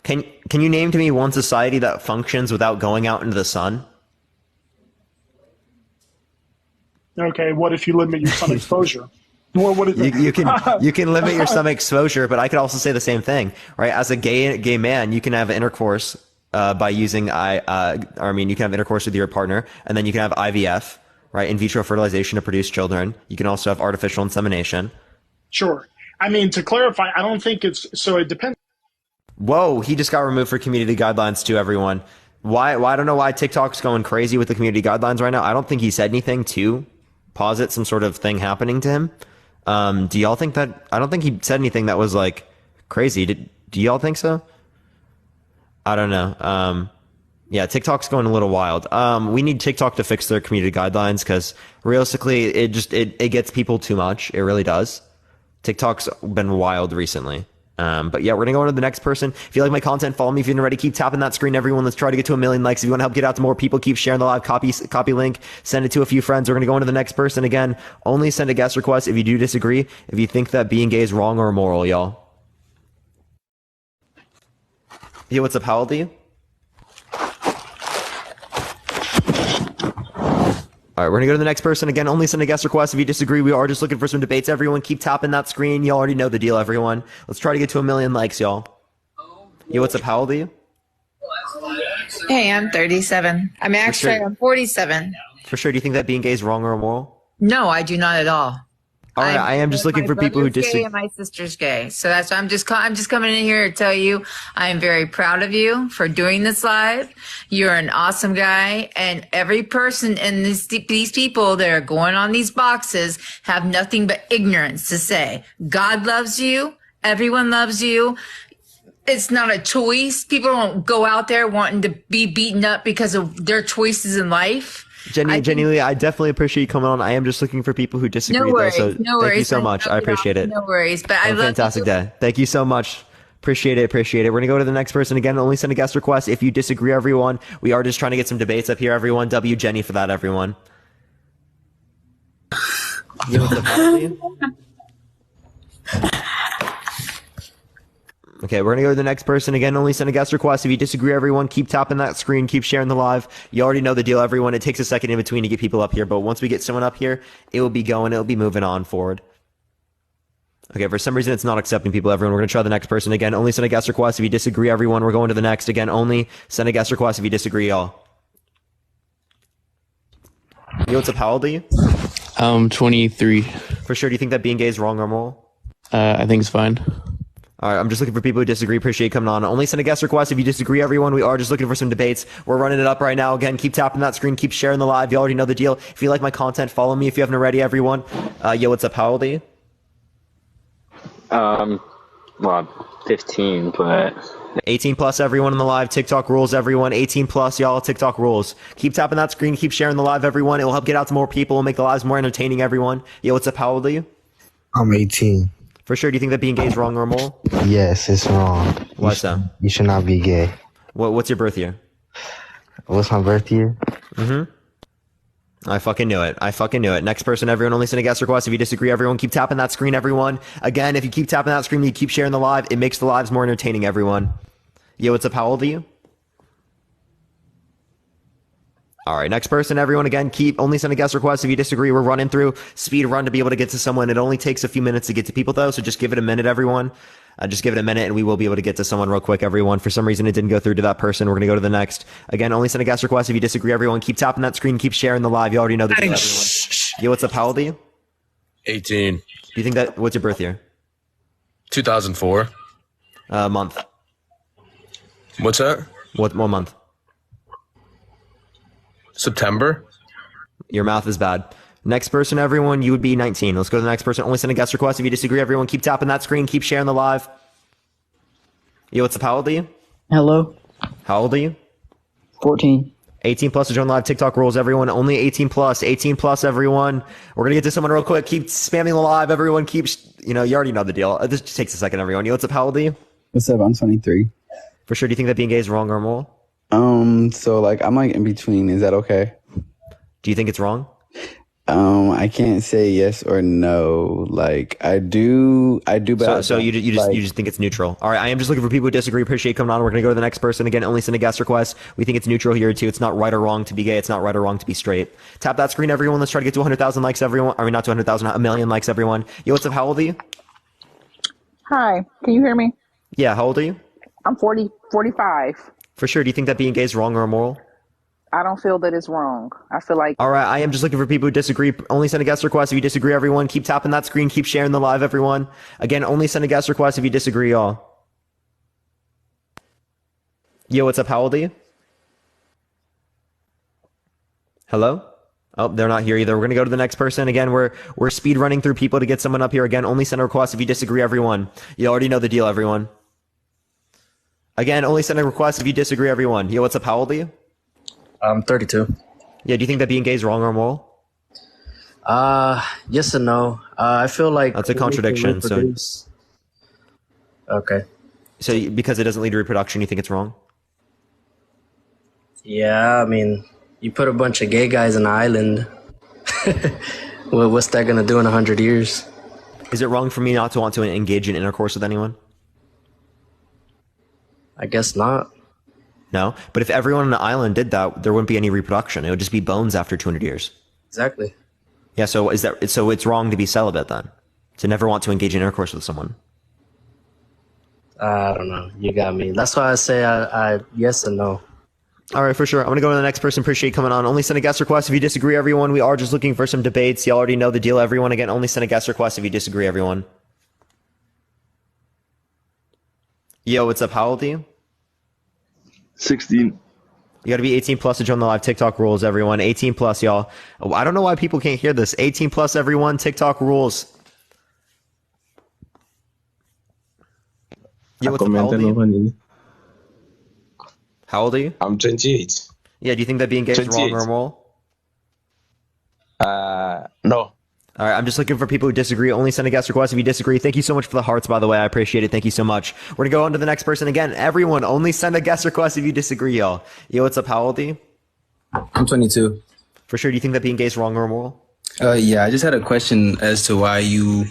Can you name to me one society that functions without going out into the sun? Okay, what if you limit your sun exposure? What is You can limit your stomach exposure, but I could also say the same thing, right? As a gay man, you can have intercourse by using you can have intercourse with your partner, and then you can have IVF, right? In vitro fertilization to produce children. You can also have artificial insemination. Sure. I mean, to clarify, I don't think it's so. It depends. Whoa, he just got removed for community guidelines too, everyone. Why? I don't know why TikTok's going crazy with the community guidelines right now. I don't think he said anything to posit some sort of thing happening to him. Do y'all think that? I don't think he said anything that was like crazy. Do y'all think so? I don't know. Yeah, TikTok's going a little wild. We need TikTok to fix their community guidelines because realistically, it gets people too much. It really does. TikTok's been wild recently. But yeah, we're gonna go on to the next person. If you like my content, follow me. If you haven't already, keep tapping that screen, everyone. Let's try to get to 1 million likes. If you want to help get out to more people, keep sharing the live copy link, send it to a few friends. We're gonna go on to the next person. Again, only send a guest request if you do disagree, if you think that being gay is wrong or immoral, y'all. Yeah, what's up? How old are you? All right, we're gonna go to the next person. Again, only send a guest request if you disagree. We are just looking for some debates. Everyone, keep tapping that screen. You already know the deal, everyone. Let's try to get to 1 million likes, y'all. Yeah, what's up? How old are you? Hey, I'm 37. I'm 47. For sure. Do you think that being gay is wrong or immoral? No, I do not at all. All right, I am just looking for people who disagree. My sister's gay, so that's why I'm just coming in here to tell you I am very proud of you for doing this live. You're an awesome guy, and every person in these people that are going on these boxes have nothing but ignorance to say. God loves you. Everyone loves you. It's not a choice. People don't go out there wanting to be beaten up because of their choices in life. Jenny Lee, I definitely appreciate you coming on. I am just looking for people who disagree. No worries. Though, so no worries. Thank you so much. I appreciate it. No worries. But I love fantastic you. day. Thank you so much. Appreciate it. We're going to go to the next person. Again, only send a guest request if you disagree, everyone. We are just trying to get some debates up here, everyone. W Jenny for that, everyone. You know what's up, Holly? Okay, we're going to go to the next person. Again, only send a guest request. If you disagree, everyone, keep tapping that screen. Keep sharing the live. You already know the deal, everyone. It takes a second in between to get people up here, but once we get someone up here, it will be going. It will be moving on forward. Okay, for some reason, it's not accepting people, everyone. We're going to try the next person. Again, only send a guest request. If you disagree, everyone, we're going to the next. Again, only send a guest request if you disagree, y'all. Yo, what's up? How old are you? 23. For sure. Do you think that being gay is wrong or moral? I think it's fine. All right, I'm just looking for people who disagree. Appreciate you coming on. Only send a guest request if you disagree, everyone. We are just looking for some debates. We're running it up right now. Again, keep tapping that screen. Keep sharing the live. You already know the deal. If you like my content, follow me if you haven't already, everyone. Yo, what's up? How old are you? Well, 15, but 18 plus, everyone in the live. TikTok rules, everyone. 18 plus, y'all. TikTok rules. Keep tapping that screen. Keep sharing the live, everyone. It will help get out to more people and make the lives more entertaining, everyone. Yo, what's up? How old are you? I'm 18. For sure. Do you think that being gay is wrong or immoral? Yes, it's wrong. Why so? You should not be gay. What's your birth year? What's my birth year? I fucking knew it. Next person, everyone. Only send a guest request. If you disagree, everyone, keep tapping that screen, everyone. Again, if you keep tapping that screen, you keep sharing the live. It makes the lives more entertaining, everyone. Yo, what's up? How old are you? All right, next person, everyone. Again, only send a guest request if you disagree. We're running through speed run to be able to get to someone. It only takes a few minutes to get to people, though, so just give it a minute, everyone. Just give it a minute, and we will be able to get to someone real quick, everyone. For some reason, it didn't go through to that person. We're going to go to the next. Again, only send a guest request if you disagree, everyone. Keep tapping that screen. Keep sharing the live. You already know the deal, everyone. Yo, what's up? How old are you? 18. Do you think that? What's your birth year? 2004. Month. What's that? What month? September. Your math is bad. Next person, everyone, you would be 19. Let's go to the next person. Only send a guest request if you disagree, everyone. Keep tapping that screen. Keep sharing the live. Yo, what's up? How old are you? Hello. How old are you? 14. 18 plus to join live. TikTok rules, everyone. Only 18 plus. 18 plus, everyone. We're going to get to someone real quick. Keep spamming the live, everyone. You already know the deal. This just takes a second, everyone. Yo, what's up? How old are you? What's up? I'm 23. For sure. Do you think that being gay is wrong or immoral? So I'm in between. Is that okay? Do you think it's wrong? I can't say yes or no. Like I do, but I So you don't, you just think it's neutral. All right, I am just looking for people who disagree. Appreciate you coming on. We're gonna go to the next person again. Only send a guest request. We think it's neutral here too. It's not right or wrong to be gay. It's not right or wrong to be straight. Tap that screen, everyone. Let's try to get to 100,000 likes, everyone. I mean, not 200,000, a million likes, everyone. Yo, what's up? How old are you? Hi, can you hear me? Yeah, how old are you? I'm 45. For sure. Do you think that being gay is wrong or immoral? I don't feel that it's wrong. I feel like All right, I am just looking for people who disagree. Only send a guest request if you disagree, everyone. Keep tapping that screen. Keep sharing the live, everyone. Again, only send a guest request if you disagree, y'all. Yo, what's up? How old are you? Hello? Oh, they're not here either. We're gonna go to the next person. Again, we're speed running through people to get someone up here. Again, only send a request if you disagree, everyone. You already know the deal, everyone. Again, only send a request if you disagree, everyone. Yo, what's up? How old are you? I'm 32. Yeah, do you think that being gay is wrong or immoral? Yes and no. I feel like That's a contradiction. Okay. So because it doesn't lead to reproduction, you think it's wrong? Yeah, I mean, you put a bunch of gay guys on an island. Well, what's that gonna do in 100 years? Is it wrong for me not to want to engage in intercourse with anyone? I guess not. No, but if everyone on the island did that, there wouldn't be any reproduction. It would just be bones after 200 years. Exactly. Yeah, so it's wrong to be celibate then, to never want to engage in intercourse with someone. I don't know. You got me. That's why I say I yes and no. All right, for sure. I'm gonna go to the next person. Appreciate you coming on. Only send a guest request if you disagree, everyone. We are just looking for some debates. You already know the deal, everyone. Again, only send a guest request if you disagree, everyone. Yo, what's up? How old are you? 16. You got to be 18 plus to join the live TikTok rules, everyone. 18 plus, y'all. Oh, I don't know why people can't hear this. 18 plus, everyone. TikTok rules. Yeah, what's up? How old are you? How old are you? I'm 28. Yeah, do you think that being gay is wrong 28. or immoral? No. All right, I'm just looking for people who disagree. Only send a guest request if you disagree. Thank you so much for the hearts, by the way. I appreciate it. Thank you so much. We're going to go on to the next person again. Everyone, only send a guest request if you disagree, y'all. Yo, what's up? How old are you? I'm 22. For sure. Do you think that being gay is wrong or immoral? Yeah, I just had a question as to why you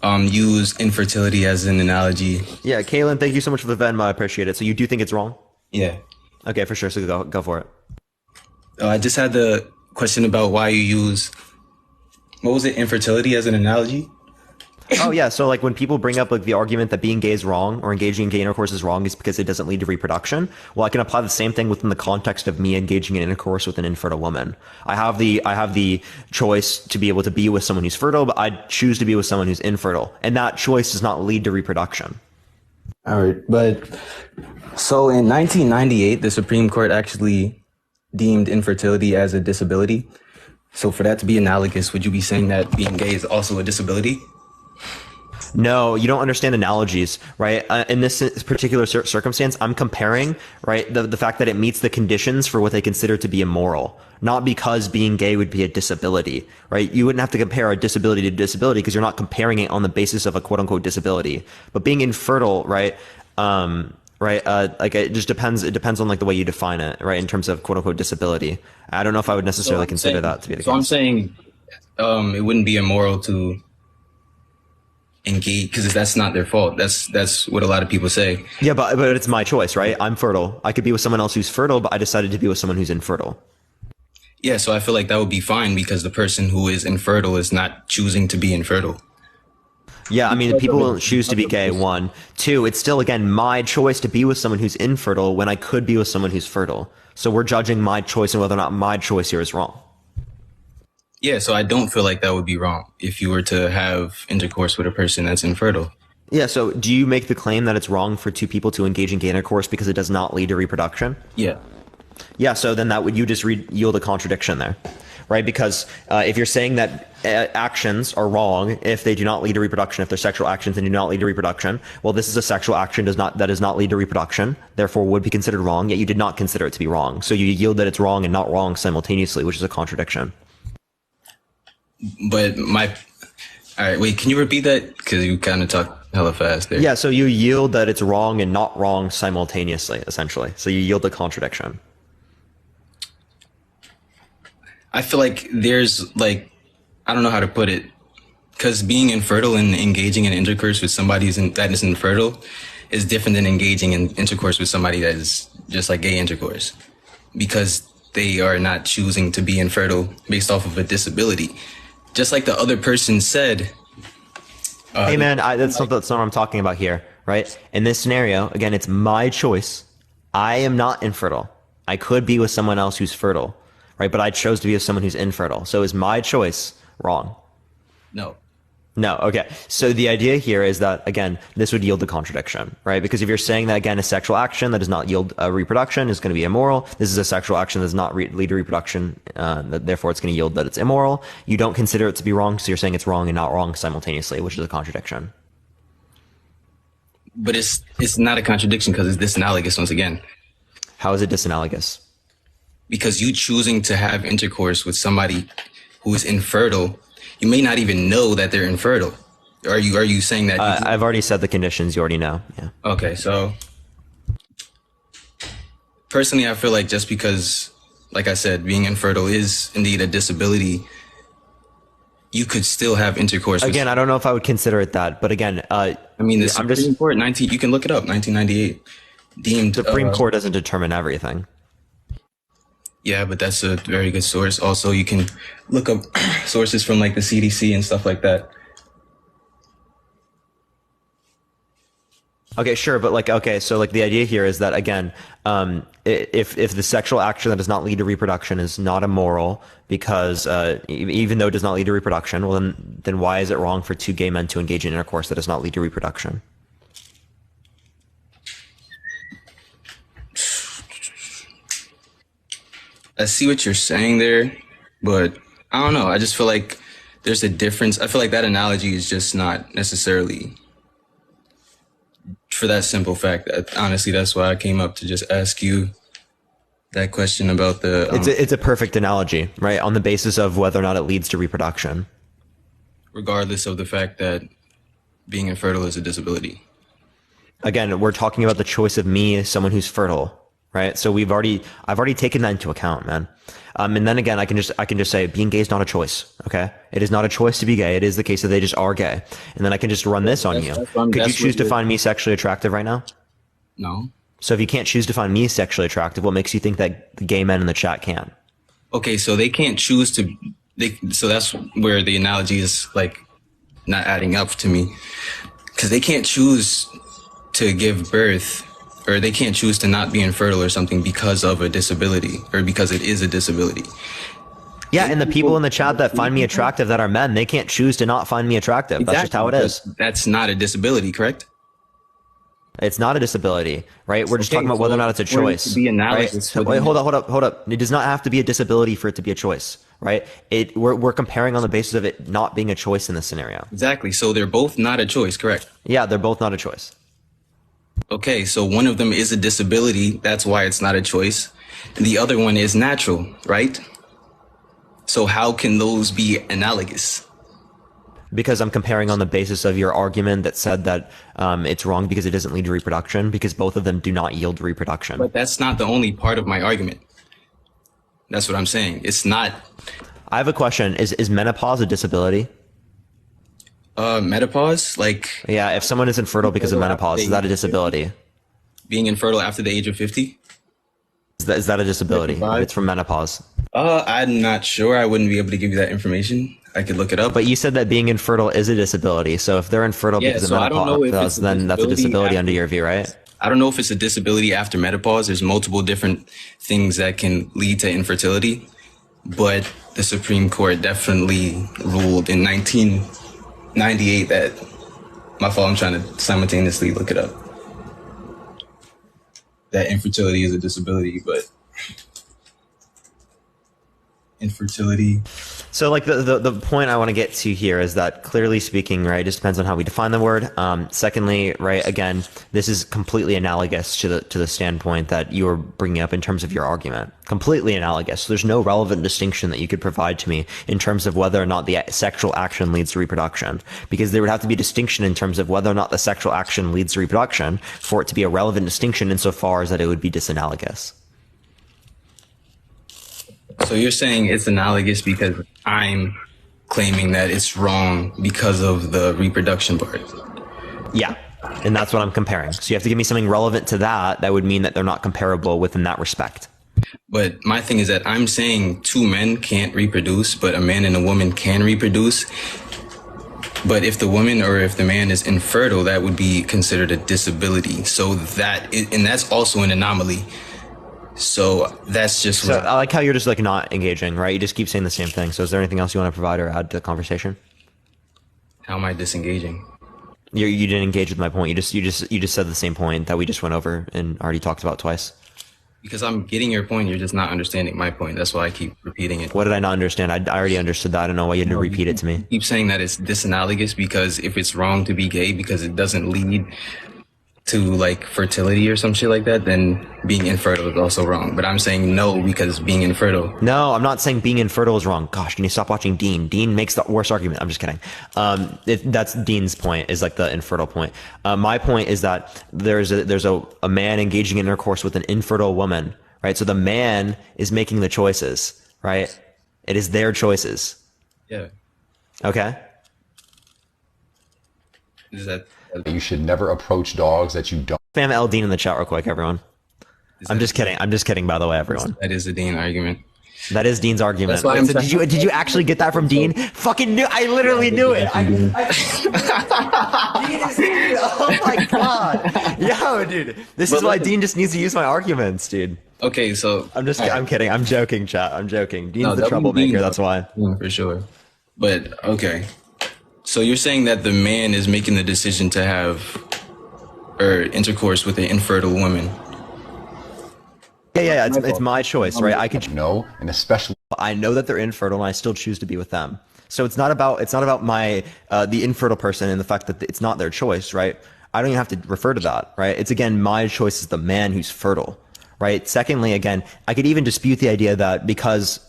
use infertility as an analogy. Yeah, Kaylin, thank you so much for the Venmo. I appreciate it. So you do think it's wrong? Yeah. Okay, for sure. So go for it. I just had the question about why you use, what was it, infertility as an analogy? Oh yeah, so like when people bring up like the argument that being gay is wrong or engaging in gay intercourse is wrong is because it doesn't lead to reproduction. Well, I can apply the same thing within the context of me engaging in intercourse with an infertile woman. I have the choice to be able to be with someone who's fertile, but I choose to be with someone who's infertile, and that choice does not lead to reproduction. All right, but so in 1998, the Supreme Court actually deemed infertility as a disability. So for that to be analogous, would you be saying that being gay is also a disability? No, you don't understand analogies, right? In this particular circumstance, I'm comparing, right, the fact that it meets the conditions for what they consider to be immoral, not because being gay would be a disability, right? You wouldn't have to compare a disability to disability because you're not comparing it on the basis of a quote unquote disability. But being infertile, right? Like it just depends. It depends on like the way you define it, right? In terms of quote unquote disability. I don't know if I would necessarily consider that to be the case. So I'm saying it wouldn't be immoral to engage because that's not their fault. That's what a lot of people say. Yeah, but it's my choice, right? I'm fertile. I could be with someone else who's fertile, but I decided to be with someone who's infertile. Yeah, so I feel like that would be fine because the person who is infertile is not choosing to be infertile. Yeah, I mean, people will choose to be gay, one. Two, it's still, again, my choice to be with someone who's infertile when I could be with someone who's fertile. So we're judging my choice and whether or not my choice here is wrong. Yeah, so I don't feel like that would be wrong if you were to have intercourse with a person that's infertile. Yeah, so do you make the claim that it's wrong for two people to engage in gay intercourse because it does not lead to reproduction? Yeah. Yeah, so then that would, you just yield a contradiction there, right? Because if you're saying that actions are wrong if they do not lead to reproduction, if they're sexual actions and do not lead to reproduction, well, this is a sexual action that does not lead to reproduction, therefore would be considered wrong, yet you did not consider it to be wrong. So you yield that it's wrong and not wrong simultaneously, which is a contradiction. But all right, wait, can you repeat that? Because you kind of talk hella fast there. Yeah, so you yield that it's wrong and not wrong simultaneously, essentially. So you yield the contradiction. I feel like there's like, I don't know how to put it, because being infertile and engaging in intercourse with somebody that is infertile is different than engaging in intercourse with somebody that is just like gay intercourse, because they are not choosing to be infertile based off of a disability. Just like the other person said. Hey man, that's not what I'm talking about here, right? In this scenario, again, it's my choice. I am not infertile. I could be with someone else who's fertile, right? But I chose to be with someone who's infertile. So is my choice wrong? No. No, okay. So the idea here is that, again, this would yield a contradiction, right? Because if you're saying that, again, a sexual action that does not yield reproduction is going to be immoral, this is a sexual action that does not lead to reproduction, therefore it's going to yield that it's immoral, you don't consider it to be wrong, so you're saying it's wrong and not wrong simultaneously, which is a contradiction. But it's not a contradiction because it's disanalogous once again. How is it disanalogous? Because you choosing to have intercourse with somebody who is infertile, you may not even know that they're infertile. Are you saying that? I've already said the conditions. You already know. Yeah. Okay. So personally, I feel like just because, like I said, being infertile is indeed a disability, you could still have intercourse. Again, I don't know if I would consider it that, but again, I mean, the Supreme Court, you can look it up, 1998, deemed. The Supreme Court doesn't determine everything. Yeah, but that's a very good source. Also, you can look up sources from like the CDC and stuff like that. Okay, sure, but like, okay, so like the idea here is that, again, if the sexual action that does not lead to reproduction is not immoral because even though it does not lead to reproduction, well then why is it wrong for two gay men to engage in intercourse that does not lead to reproduction? I see what you're saying there, but I don't know. I just feel like there's a difference. I feel like that analogy is just not necessarily for that simple fact. Honestly, that's why I came up to just ask you that question about the... It's a perfect analogy, right? On the basis of whether or not it leads to reproduction. Regardless of the fact that being infertile is a disability. Again, we're talking about the choice of me, someone who's fertile. Right. So I've already taken that into account, man. And then again, I can just say being gay is not a choice. Okay. It is not a choice to be gay. It is the case that they just are gay. And then I can just run this on you. Could you choose to find me sexually attractive right now? No. So if you can't choose to find me sexually attractive, what makes you think that the gay men in the chat can? Okay. So they can't choose to, so that's where the analogy is like not adding up to me, because they can't choose to give birth, or they can't choose to not be infertile or something because of a disability or because it is a disability. Yeah, and the people in the chat that find me attractive that are men, they can't choose to not find me attractive. Exactly. That's just how it is. That's not a disability, correct? It's not a disability, right? We're just talking about whether or not it's a choice. To be analogous, right? So, wait, hold up. It does not have to be a disability for it to be a choice, right? We're comparing on the basis of it not being a choice in this scenario. Exactly. So they're both not a choice, correct? Yeah, they're both not a choice. Okay, so one of them is a disability. That's why it's not a choice. And the other one is natural, right? So how can those be analogous? Because I'm comparing on the basis of your argument that said that it's wrong because it doesn't lead to reproduction, because both of them do not yield reproduction. But that's not the only part of my argument. That's what I'm saying. It's not. I have a question. Is menopause a disability? Menopause? Like... Yeah, if someone is infertile because of menopause, is that a disability? Being infertile after the age of 50? Is that a disability? If it's from menopause? I'm not sure. I wouldn't be able to give you that information. I could look it up. But you said that being infertile is a disability. So if they're infertile because of menopause, then that's a disability under your view, right? I don't know if it's a disability after menopause. There's multiple different things that can lead to infertility. But the Supreme Court definitely ruled in 1998 that... My fault, I'm trying to simultaneously look it up. That infertility is a disability, but... Infertility. So like the point I want to get to here is that clearly speaking, right, it just depends on how we define the word. Secondly, right, again, this is completely analogous to the standpoint that you were bringing up in terms of your argument. Completely analogous. So there's no relevant distinction that you could provide to me in terms of whether or not the sexual action leads to reproduction, because there would have to be a distinction in terms of whether or not the sexual action leads to reproduction for it to be a relevant distinction insofar as that it would be disanalogous. So you're saying it's analogous because I'm claiming that it's wrong because of the reproduction part. Yeah. And that's what I'm comparing. So you have to give me something relevant to that. That would mean that they're not comparable within that respect. But my thing is that I'm saying two men can't reproduce, but a man and a woman can reproduce. But if the woman or if the man is infertile, that would be considered a disability. So and that's also an anomaly. So that's just. So I like how you're just like not engaging, right? You just keep saying the same thing. So is there anything else you want to provide or add to the conversation? How am I disengaging? You didn't engage with my point. You just said the same point that we just went over and already talked about twice. Because I'm getting your point, you're just not understanding my point. That's why I keep repeating it. What did I not understand? I already understood that. I don't know why you didn't repeat it to me. Keep saying that it's disanalogous because if it's wrong to be gay because it doesn't lead to like fertility or some shit like that, then being infertile is also wrong. But I'm saying no because being infertile. No, I'm not saying being infertile is wrong. Gosh, can you stop watching Dean? Dean makes the worst argument. I'm just kidding. That's Dean's point, is like the infertile point. My point is that there's a man engaging in intercourse with an infertile woman, right? So the man is making the choices, right? It is their choices. Yeah. Okay. Is that? You should never approach dogs that you don't. Spam L Dean in the chat real quick, everyone. I'm just kidding. I'm just kidding, by the way, everyone. That is the Dean argument. That is Dean's argument. That's why I'm did you actually get that from Dean? Fucking knew. I literally knew it. Dean is, oh my god. Yo, dude. This is why Dean just needs to use my arguments, dude. Okay, so I'm kidding. I'm joking, chat. I'm joking. Dean's the troublemaker. That's why. Yeah, for sure. But okay. So you're saying that the man is making the decision to have intercourse with an infertile woman. Yeah. It's my choice, right? I could know, and especially I know that they're infertile, and I still choose to be with them. So it's not about my the infertile person and the fact that it's not their choice, right? I don't even have to refer to that, right? It's again my choice is the man who's fertile, right? Secondly, again, I could even dispute the idea that because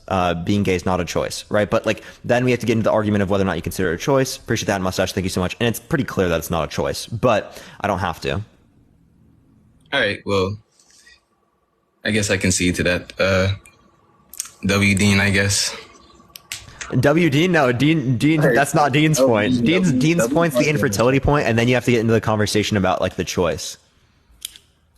being gay is not a choice, right? But like then we have to get into the argument of whether or not you consider it a choice. Appreciate that, Mustache. Thank you so much. And it's pretty clear that it's not a choice, but I don't have to. All right. Well, I guess I concede to that. W Dean, I guess. W Dean, no, Dean. That's not Dean's point. Dean's point's the infertility point, and then you have to get into the conversation about like the choice.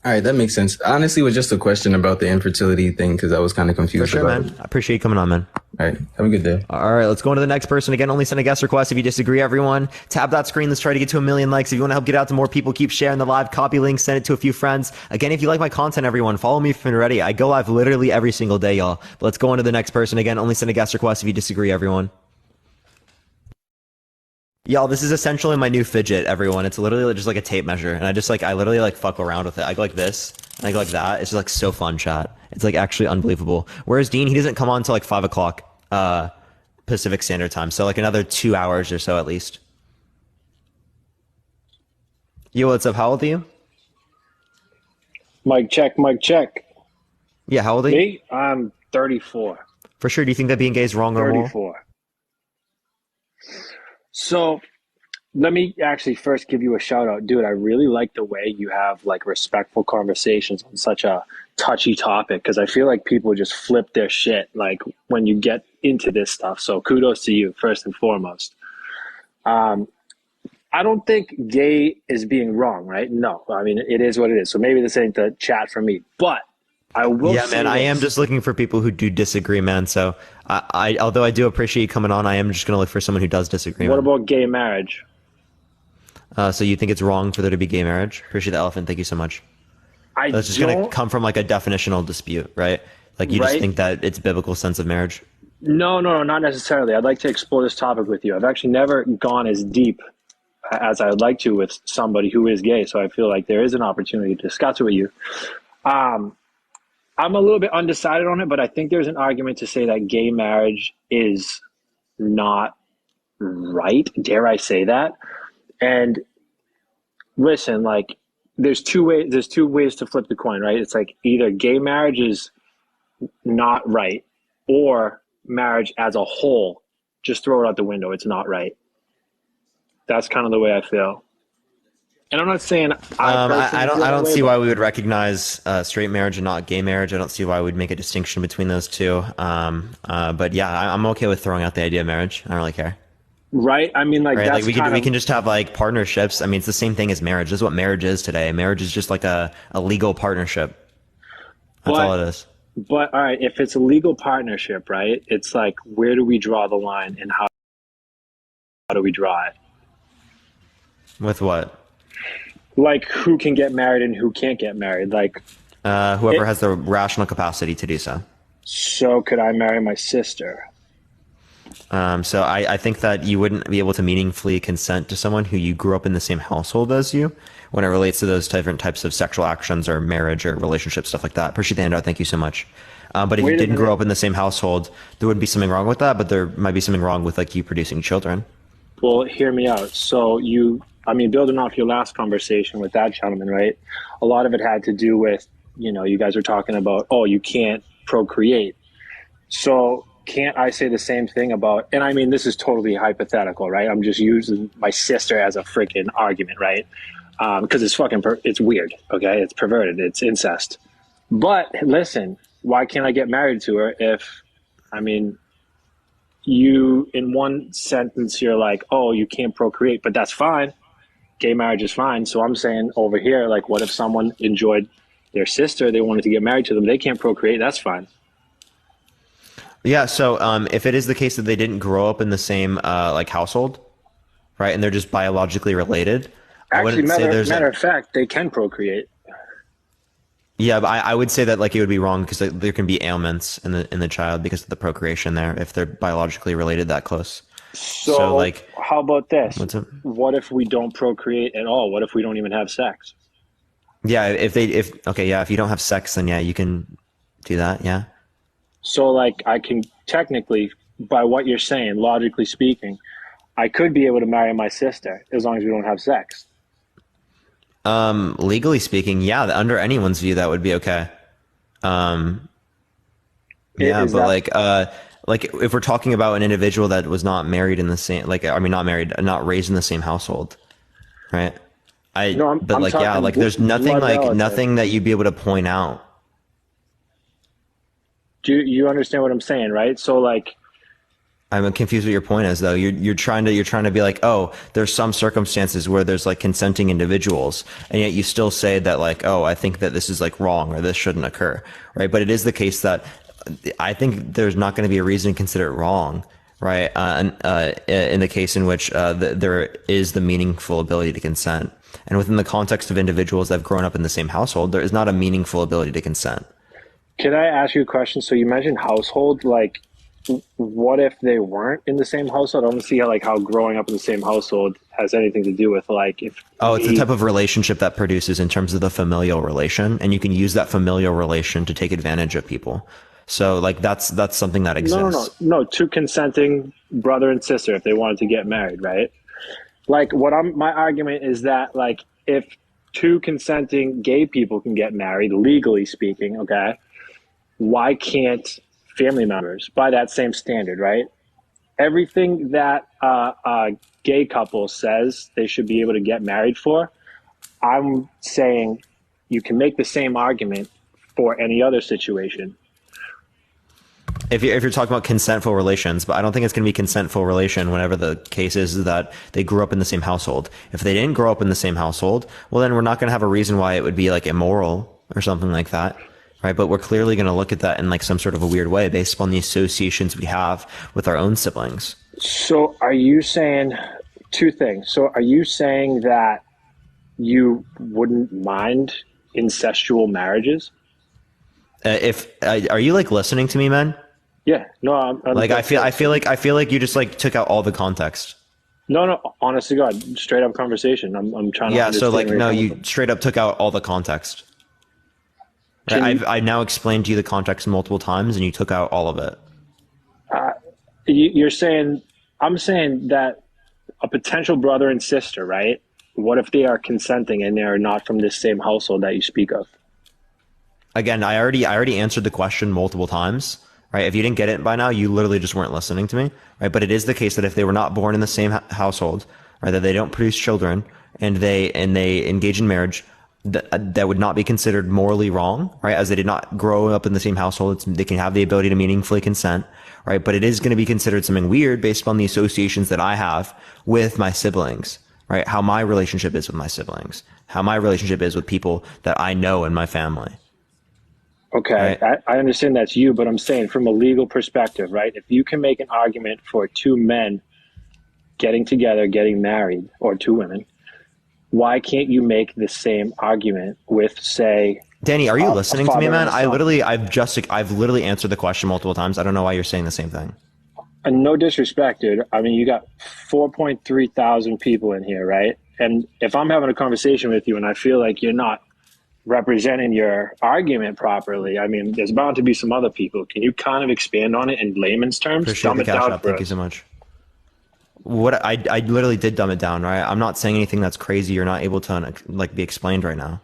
All right, that makes sense. Honestly, it was just a question about the infertility thing because I was kind of confused. For sure, man. I appreciate you coming on, man. All right, have a good day. All right, let's go on to the next person. Again, only send a guest request if you disagree, everyone. Tap that screen. Let's try to get to 1 million likes. If you want to help get out to more people, keep sharing the live. Copy link, send it to a few friends. Again, if you like my content, everyone, follow me if you're ready. I go live literally every single day, y'all. But let's go on to the next person. Again, only send a guest request if you disagree, everyone. Y'all, this is essentially my new fidget, everyone. It's literally just like a tape measure. And I literally like fuck around with it. I go like this, and I go like that. It's just like so fun, chat. It's like actually unbelievable. Whereas Dean, he doesn't come on until like 5 o'clock Pacific Standard Time. So like another 2 hours or so at least. Yo, what's up? How old are you? Mic check, mic check. Yeah, how old are you? Me? I'm 34. For sure. Do you think that being gay is wrong or more? 34. So let me actually first give you a shout out. Dude, I really like the way you have like respectful conversations on such a touchy topic because I feel like people just flip their shit like when you get into this stuff. So kudos to you first and foremost. I don't think gay is being wrong, right? No, I mean, it is what it is. So maybe this ain't the chat for me, but I will Yeah, man, I am just looking for people who do disagree, man. So I although I do appreciate you coming on, I am just going to look for someone who does disagree. What about gay marriage? So you think it's wrong for there to be gay marriage? Appreciate the elephant. Thank you so much. That's just going to come from like a definitional dispute, right? Like you just think that it's biblical sense of marriage? No, not necessarily. I'd like to explore this topic with you. I've actually never gone as deep as I would like to with somebody who is gay. So I feel like there is an opportunity to discuss it with you. I'm a little bit undecided on it, but I think there's an argument to say that gay marriage is not right. Dare I say that? And listen, like there's two ways to flip the coin, right? It's like either gay marriage is not right or marriage as a whole, just throw it out the window. It's not right. That's kind of the way I feel. And I'm not saying I don't see why we would recognize straight marriage and not gay marriage. I don't see why we'd make a distinction between those two. But yeah, I'm okay with throwing out the idea of marriage. I don't really care. Right? I mean, like, right? that's Like we can just have like partnerships. I mean, it's the same thing as marriage. This is what marriage is today. Marriage is just like a legal partnership. That's all it is. But all right, if it's a legal partnership, right? It's like, where do we draw the line, and how do we draw it? With what? Like, who can get married and who can't get married? Like, whoever has the rational capacity to do so. So could I marry my sister? So I think that you wouldn't be able to meaningfully consent to someone who you grew up in the same household as you when it relates to those different types of sexual actions or marriage or relationship, stuff like that. Appreciate the handout. Thank you so much. But if you didn't grow up in the same household, there would be something wrong with that, but there might be something wrong with like you producing children. Well, hear me out. So building off your last conversation with that gentleman, right? A lot of it had to do with, you guys were talking about, oh, you can't procreate. So can't I say the same thing about, and I mean, this is totally hypothetical, right? I'm just using my sister as a freaking argument, right? Because it's weird, okay? It's perverted, it's incest. But listen, why can't I get married to her if, you, in one sentence, you're like, oh, you can't procreate, but that's fine. Gay marriage is fine. So I'm saying over here, like, what if someone enjoyed their sister, they wanted to get married to them, they can't procreate, that's fine. Yeah, so if it is the case that they didn't grow up in the same household, right, and they're just biologically related, actually, matter of fact, they can procreate. Yeah, but I would say that like it would be wrong because there can be ailments in the child because of the procreation there if they're biologically related that close. So like, how about this? What if we don't procreate at all? What if we don't even have sex? Yeah, if you don't have sex, then yeah, you can do that. Yeah. So like, I can technically, by what you're saying, logically speaking, I could be able to marry my sister as long as we don't have sex. Legally speaking, yeah, under anyone's view, that would be okay. Yeah, but like if we're talking about an individual that was not married in the same, not raised in the same household, right? There's nothing that you'd be able to point out. Do you understand what I'm saying, right? So like, I'm confused what your point is, though. You're trying to be like, oh, there's some circumstances where there's like consenting individuals, and yet you still say that like, oh, I think that this is like wrong or this shouldn't occur, right? But it is the case that I think there's not going to be a reason to consider it wrong, right? In the case in which there is the meaningful ability to consent, and within the context of individuals that have grown up in the same household, there is not a meaningful ability to consent. Can I ask you a question? So you mentioned household, like, what if they weren't in the same household? I don't see how growing up in the same household has anything to do with like if. Oh, it's the type of relationship that produces in terms of the familial relation, and you can use that familial relation to take advantage of people. So like that's something that exists. No. Two consenting brother and sister if they wanted to get married, right? Like my argument is that like if two consenting gay people can get married, legally speaking, okay, why can't family members by that same standard, right? Everything that a gay couple says they should be able to get married for, I'm saying you can make the same argument for any other situation. If you're talking about consentful relations, but I don't think it's going to be consentful relation whenever the case is that they grew up in the same household. If they didn't grow up in the same household, well, then we're not going to have a reason why it would be like immoral or something like that. Right, but we're clearly going to look at that in like some sort of a weird way based upon the associations we have with our own siblings. So are you saying two things? So are you saying that you wouldn't mind incestual marriages? Are you like listening to me, man? Yeah, no, I'm like I feel like you just like took out all the context. No, honest to God, straight up conversation. I'm trying to. Yeah, so like no, you straight up took out all the context. I now explained to you the context multiple times, and you took out all of it. You're saying, I'm saying that a potential brother and sister, right? What if they are consenting and they are not from this same household that you speak of? Again, I already answered the question multiple times, right? If you didn't get it by now, you literally just weren't listening to me, right? But it is the case that if they were not born in the same household, right, that they don't produce children, and they engage in marriage, that would not be considered morally wrong, right? As they did not grow up in the same household, they can have the ability to meaningfully consent, right? But it is going to be considered something weird based upon the associations that I have with my siblings, right? How my relationship is with my siblings, how my relationship is with people that I know in my family. Okay, right? I understand that's you, but I'm saying from a legal perspective, right? If you can make an argument for two men getting together, getting married, or two women, why can't you make the same argument with, say, Danny, are you a listening to me, father man? and a son? I've literally answered the question multiple times. I don't know why you're saying the same thing. And no disrespect, dude. I mean, you got 4.3 thousand people in here, right? And if I'm having a conversation with you and I feel like you're not representing your argument properly, I mean, there's bound to be some other people. Can you kind of expand on it in layman's terms? Appreciate Dumb the it cash down app. for Thank you us. so much. What I literally did dumb it down, right? I'm not saying anything that's crazy or not able to like be explained right now.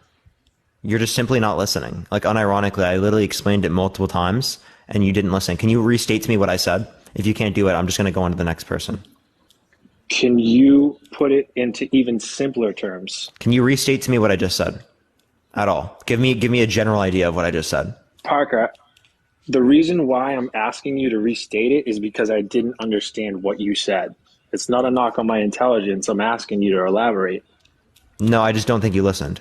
You're just simply not listening. Like unironically, I literally explained it multiple times and you didn't listen. Can you restate to me what I said? If you can't do it, I'm just going to go on to the next person. Can you put it into even simpler terms? Can you restate to me what I just said? At all? Give me a general idea of what I just said. Parker, the reason why I'm asking you to restate it is because I didn't understand what you said. It's not a knock on my intelligence. I'm asking you to elaborate. No, I just don't think you listened.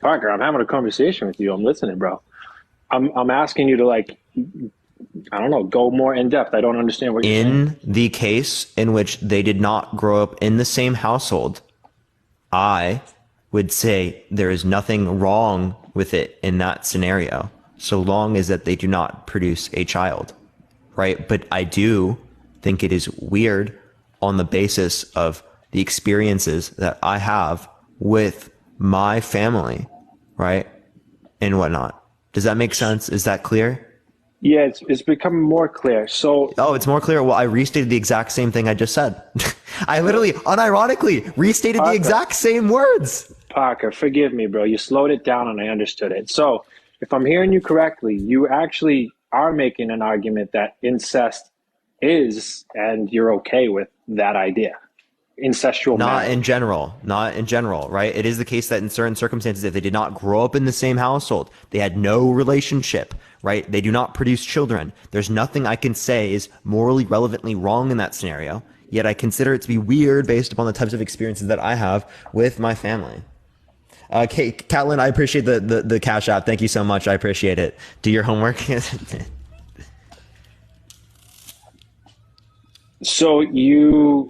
Parker, I'm having a conversation with you. I'm listening, bro. I'm asking you to, like, I don't know, go more in depth. I don't understand what you're saying. In the case in which they did not grow up in the same household, I would say there is nothing wrong with it in that scenario, so long as that they do not produce a child, right? But I do think it is weird on the basis of the experiences that I have with my family, right? And whatnot. Does that make sense? Is that clear? Yeah, it's becoming more clear. So, oh, it's more clear. Well, I restated the exact same thing I just said. I literally, unironically, restated the exact same words. Parker, forgive me, bro. You slowed it down and I understood it. So, if I'm hearing you correctly, you actually are making an argument that incest is, and you're okay with that idea. Incestual Not marriage. in general, right? It is the case that in certain circumstances, if they did not grow up in the same household, they had no relationship, right? They do not produce children. There's nothing I can say is morally relevantly wrong in that scenario, yet I consider it to be weird based upon the types of experiences that I have with my family. Catlin, I appreciate the cash app. Thank you so much. I appreciate it. Do your homework. So you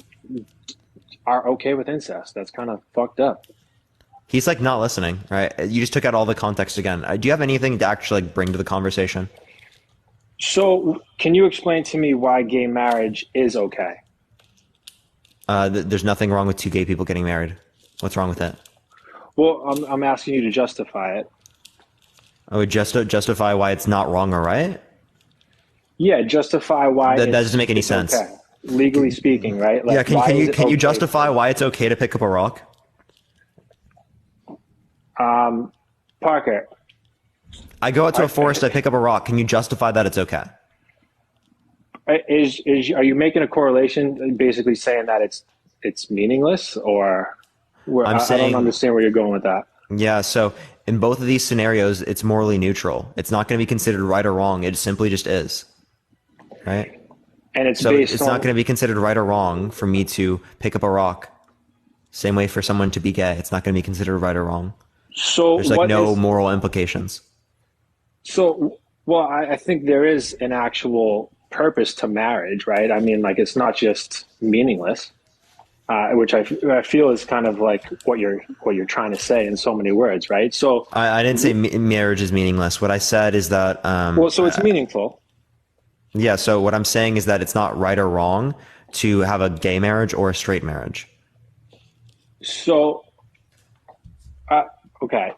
are okay with incest. That's kind of fucked up. He's like not listening, right? You just took out all the context again. Do you have anything to actually like bring to the conversation? So can you explain to me why gay marriage is okay? There's nothing wrong with two gay people getting married. What's wrong with that? Well, I'm asking you to justify it. I would justify why it's not wrong or right? Yeah, justify why that doesn't make any it's sense. Okay. Legally speaking, right? Like, yeah, can why is it you okay? justify why it's okay to pick up a rock? Parker. I go out to a forest, I pick up a rock. Can you justify that it's okay? Are you making a correlation, basically saying that it's meaningless, or I don't understand where you're going with that. Yeah, so in both of these scenarios, it's morally neutral. It's not going to be considered right or wrong. It simply just is, right? And it's not going to be considered right or wrong for me to pick up a rock. Same way for someone to be gay, it's not going to be considered right or wrong. So there's like no moral implications. So, well, I think there is an actual purpose to marriage, right? I mean, like, it's not just meaningless, which I feel is kind of like what you're trying to say in so many words, right? So I didn't say marriage is meaningless. What I said is that so it's meaningful. Yeah. So what I'm saying is that it's not right or wrong to have a gay marriage or a straight marriage. So, okay.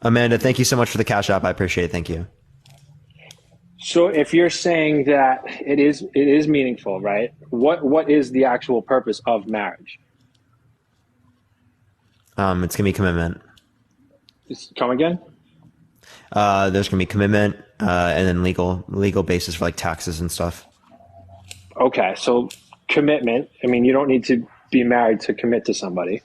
Amanda, thank you so much for the cash app. I appreciate it. Thank you. So if you're saying that it is meaningful, right? What is the actual purpose of marriage? It's gonna be commitment. Come again? There's gonna be commitment, and then legal basis for like taxes and stuff. Okay, so commitment. I mean, you don't need to be married to commit to somebody.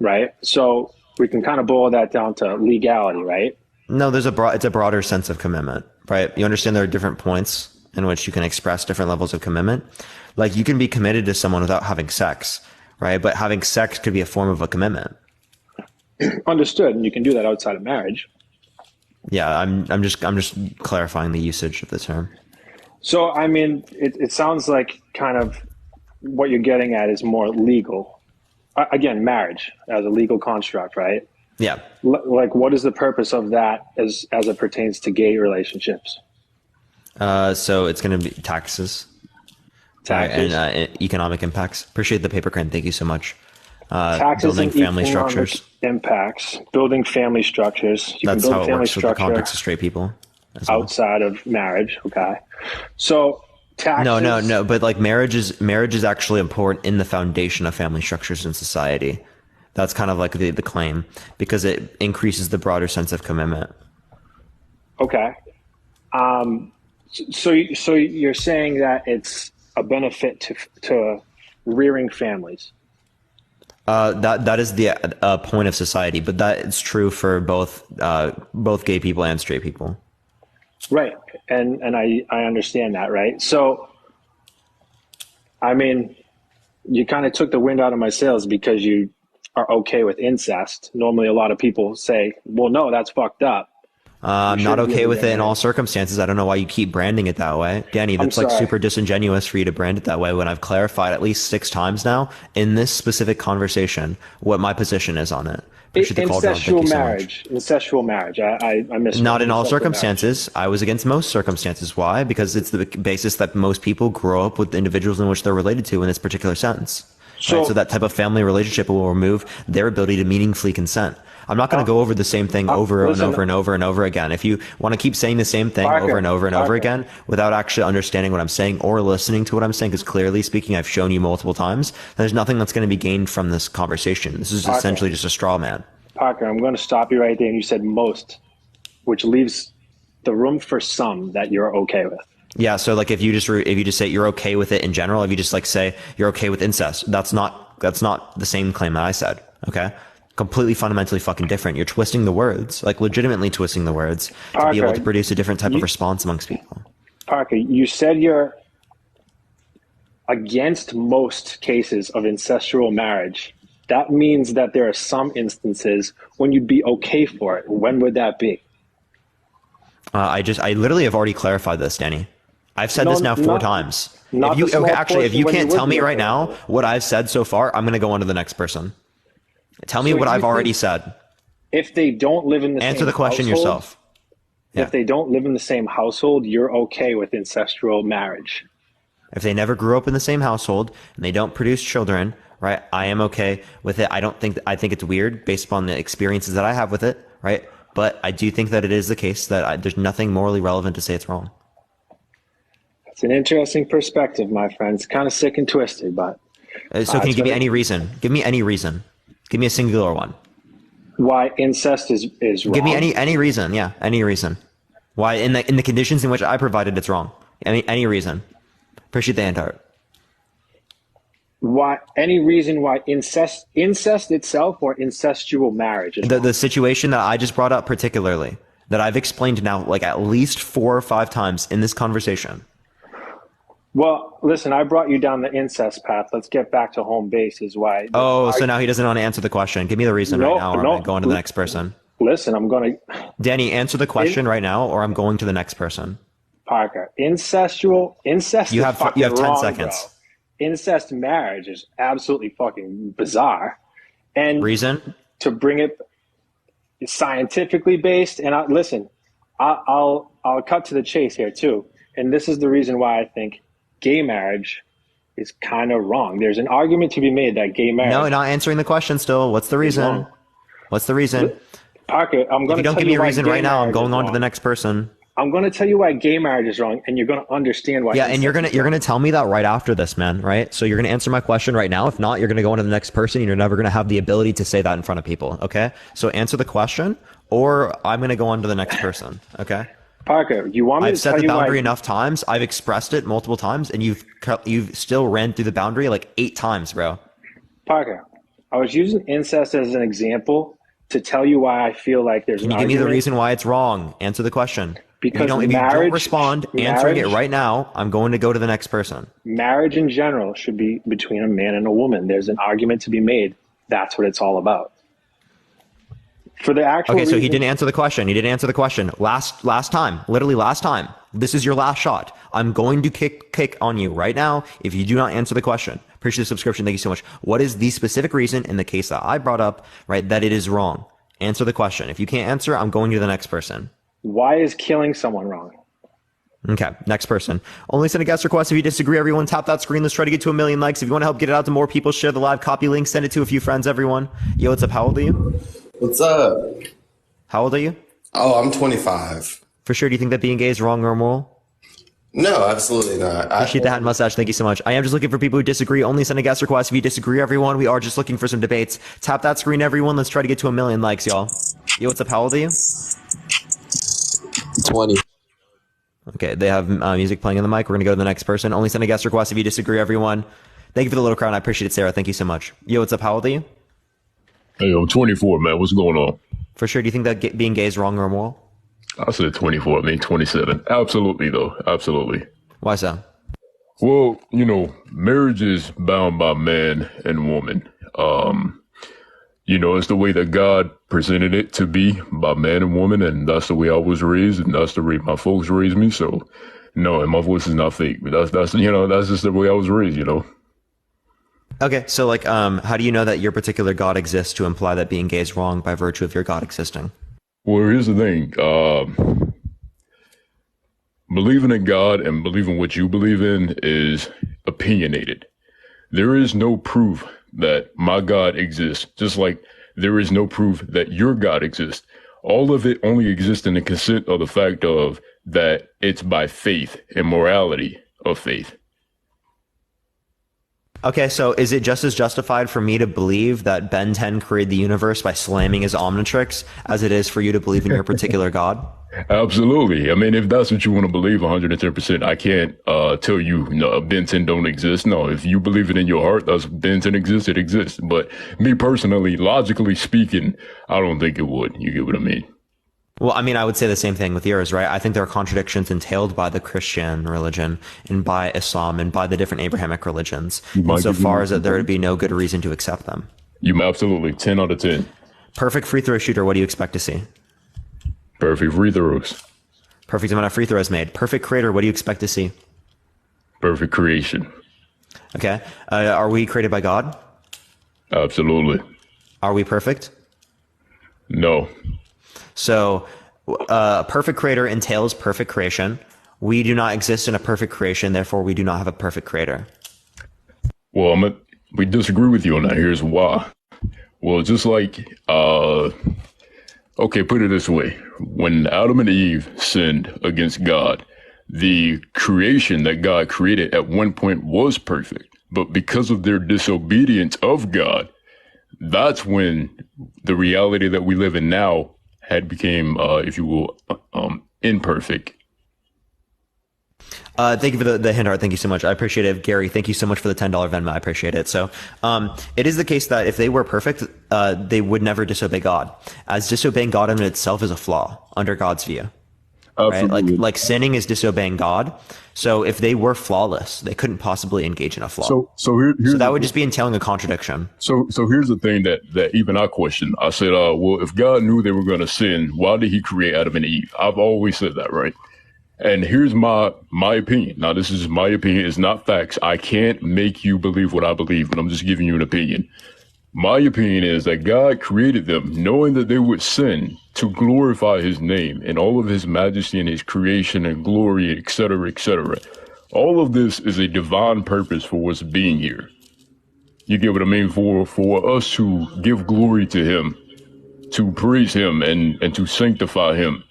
right? So we can kind of boil that down to legality, right? No, it's a broader sense of commitment, right? You understand there are different points in which you can express different levels of commitment. Like you can be committed to someone without having sex, right? But having sex could be a form of a commitment. Understood, and you can do that outside of marriage. Yeah, I'm just clarifying the usage of the term. So I mean, it sounds like kind of what you're getting at is more legal. Again, marriage as a legal construct, right? Yeah. Like, what is the purpose of that as it pertains to gay relationships? So it's going to be taxes. Taxes. And economic impacts. Appreciate the paper crane. Thank you so much. Taxes building and family economic structures. Impacts. Building family structures. You That's can how build it family works with the structure context of straight people. As well. outside of marriage. Okay. So taxes. No. But like marriage is actually important in the foundation of family structures in society. That's kind of like the claim because it increases the broader sense of commitment. Okay. So you're saying that it's a benefit to rearing families. That is the point of society, but that is true for both gay people and straight people. Right. And I understand that, right? So, I mean, you kind of took the wind out of my sails because you are okay with incest. Normally, a lot of people say, well, no, that's fucked up. I'm not okay with it in all circumstances. I don't know why you keep branding it that way. Danny, that's like super disingenuous for you to brand it that way when I've clarified at least 6 times now in this specific conversation what my position is on it. Incestual marriage. Incestual marriage. I missed. Not in all circumstances. I was against most circumstances. Why? Because it's the basis that most people grow up with individuals in which they're related to in this particular sense. So that type of family relationship will remove their ability to meaningfully consent. I'm not going to go over the same thing over and over again. If you want to keep saying the same thing over and over again without actually understanding what I'm saying or listening to what I'm saying, because clearly speaking, I've shown you multiple times, there's nothing that's going to be gained from this conversation. This is essentially just a straw man. Parker, I'm going to stop you right there. And you said most, which leaves the room for some that you're okay with. Yeah. So like if you just say you're okay with it in general, if you just like say you're okay with incest, that's not the same claim that I said. Okay. Completely fundamentally fucking different. You're twisting the words, like legitimately twisting the words to be able to produce a different type of response amongst people. Parker, you said you're against most cases of incestual marriage. That means that there are some instances when you'd be okay for it. When would that be? I literally have already clarified this, Danny. I've said this now 4 times. If you can't tell me right now what I've said so far, I'm going to go on to the next person. Tell me what I've already said. If they don't live in the same answer the question household, yourself. Yeah. If they don't live in the same household, you're okay with incestual marriage. If they never grew up in the same household and they don't produce children, right? I am okay with it. I think it's weird based upon the experiences that I have with it, right? But I do think that it is the case that there's nothing morally relevant to say it's wrong. It's an interesting perspective, my friend. It's kind of sick and twisted, but. So can you give me any reason? Give me any reason. Give me a singular one. Why incest is wrong? Give me any reason. Yeah, any reason. Why in the conditions in which I provided it's wrong. Any reason. Appreciate the hand heart. Why any reason why incest itself or incestual marriage is the situation that I just brought up particularly that I've explained now like at least 4 or 5 times in this conversation. Well, listen, I brought you down the incest path. Let's get back to home base is why. So now he doesn't want to answer the question. Give me the reason right now, or I'm going to the next person. Listen, I'm going to... Danny, answer the question right now, or I'm going to the next person. Parker, incest you have 10 wrong, seconds. Bro. Incest marriage is absolutely fucking bizarre. And reason? To bring it scientifically based, and listen, I'll cut to the chase here too. And this is the reason why I think gay marriage is kind of wrong. There's an argument to be made that gay marriage... No, not answering the question still. What's the reason? What's the reason? Parker, I'm going to If you don't give me a reason right now, I'm going on to the next person. I'm going to tell you why gay marriage is wrong, and you're going to understand why. Yeah, and you're gonna tell me that right after this, man. Right? So you're gonna answer my question right now. If not, you're gonna go on to the next person, and you're never gonna have the ability to say that in front of people. Okay? So answer the question, or I'm gonna go on to the next person. Okay? Parker, you want me I've to set tell the you boundary why... enough times. I've expressed it multiple times, and you've still ran through the boundary like 8 times, bro. Parker, I was using incest as an example to tell you why I feel like there's Can you give me the reason why it's wrong? Answer the question. Because if you don't respond, answering it right now, I'm going to go to the next person. Marriage in general should be between a man and a woman. There's an argument to be made. That's what it's all about. For the actual Okay, so he reason- didn't answer the question. He didn't answer the question. Last time. Literally last time. This is your last shot. I'm going to kick on you right now if you do not answer the question. Appreciate the subscription. Thank you so much. What is the specific reason in the case that I brought up, right, that it is wrong? Answer the question. If you can't answer, I'm going to the next person. Why is killing someone wrong? Okay, next person. Only send a guest request if you disagree. Everyone, tap that screen. Let's try to get to 1 million likes. If you want to help get it out to more people, share the live copy link. Send it to a few friends, everyone. Yo, what's up? How old are you? What's up? How old are you? Oh, I'm 25. For sure. Do you think that being gay is wrong or immoral? No, absolutely not. Appreciate the hat and mustache. Thank you so much. I am just looking for people who disagree. Only send a guest request if you disagree, everyone. We are just looking for some debates. Tap that screen, everyone. Let's try to get to 1 million likes, y'all. Yo, what's up? How old are you? 20. Okay, they have music playing in the mic. We're going to go to the next person. Only send a guest request if you disagree, everyone. Thank you for the little crown. I appreciate it, Sarah. Thank you so much. Yo, what's up? How old are you? Hey, I'm 24, man. What's going on? For sure. Do you think that being gay is wrong or immoral? I said 24. I mean 27. Absolutely, though. Absolutely. Why so? Well, you know, marriage is bound by man and woman. You know, it's the way that God presented it to be by man and woman, and that's the way I was raised, and that's the way my folks raised me. So, no, and my voice is not fake, but that's you know, that's just the way I was raised, you know. Okay, so like, how do you know that your particular God exists to imply that being gay is wrong by virtue of your God existing? Well, here's the thing. Believing in God and believing what you believe in is opinionated. There is no proof that my God exists, just like there is no proof that your God exists. All of it only exists in the consent of the fact of that it's by faith and morality of faith. Okay, so is it just as justified for me to believe that Ben 10 created the universe by slamming his Omnitrix as it is for you to believe in your particular God? Absolutely. I mean, if that's what you want to believe 110%, I can't tell you no, Ben 10 don't exist. No, if you believe it in your heart, that's Ben 10 exists, it exists. But me personally, logically speaking, I don't think it would. You get what I mean? Well, I mean, I would say the same thing with yours, right? I think there are contradictions entailed by the Christian religion and by Islam and by the different Abrahamic religions, so far as that there would be no good reason to accept them. You absolutely 10 out of 10. Perfect free throw shooter. What do you expect to see? Perfect free throws. Perfect amount of free throws made. Perfect creator. What do you expect to see? Perfect creation. Okay. Are we created by God? Absolutely. Are we perfect? No. So, perfect creator entails perfect creation. We do not exist in a perfect creation, therefore we do not have a perfect creator. Well, we disagree with you on that. Here's why. Well, just like, okay, put it this way. When Adam and Eve sinned against God, the creation that God created at one point was perfect. But because of their disobedience of God, that's when the reality that we live in now had became, if you will, imperfect. Thank you for the hint, Art. Thank you so much. I appreciate it. Gary, thank you so much for the $10 Venmo. I appreciate it. So, it is the case that if they were perfect, they would never disobey God, as disobeying God in itself is a flaw under God's view. Right? Like sinning is disobeying God. So if they were flawless, they couldn't possibly engage in a flaw. So that would just be entailing a contradiction. So here's the thing that even I question. I said, well, if God knew they were going to sin, why did he create Adam and Eve? I've always said that, right? And here's my opinion. Now, this is my opinion. It's not facts. I can't make you believe what I believe, but I'm just giving you an opinion. My opinion is that God created them knowing that they would sin to glorify his name and all of his majesty and his creation and glory, etc., etc. All of this is a divine purpose for us being here. You get what I mean? For us to give glory to him, to praise him and to sanctify him.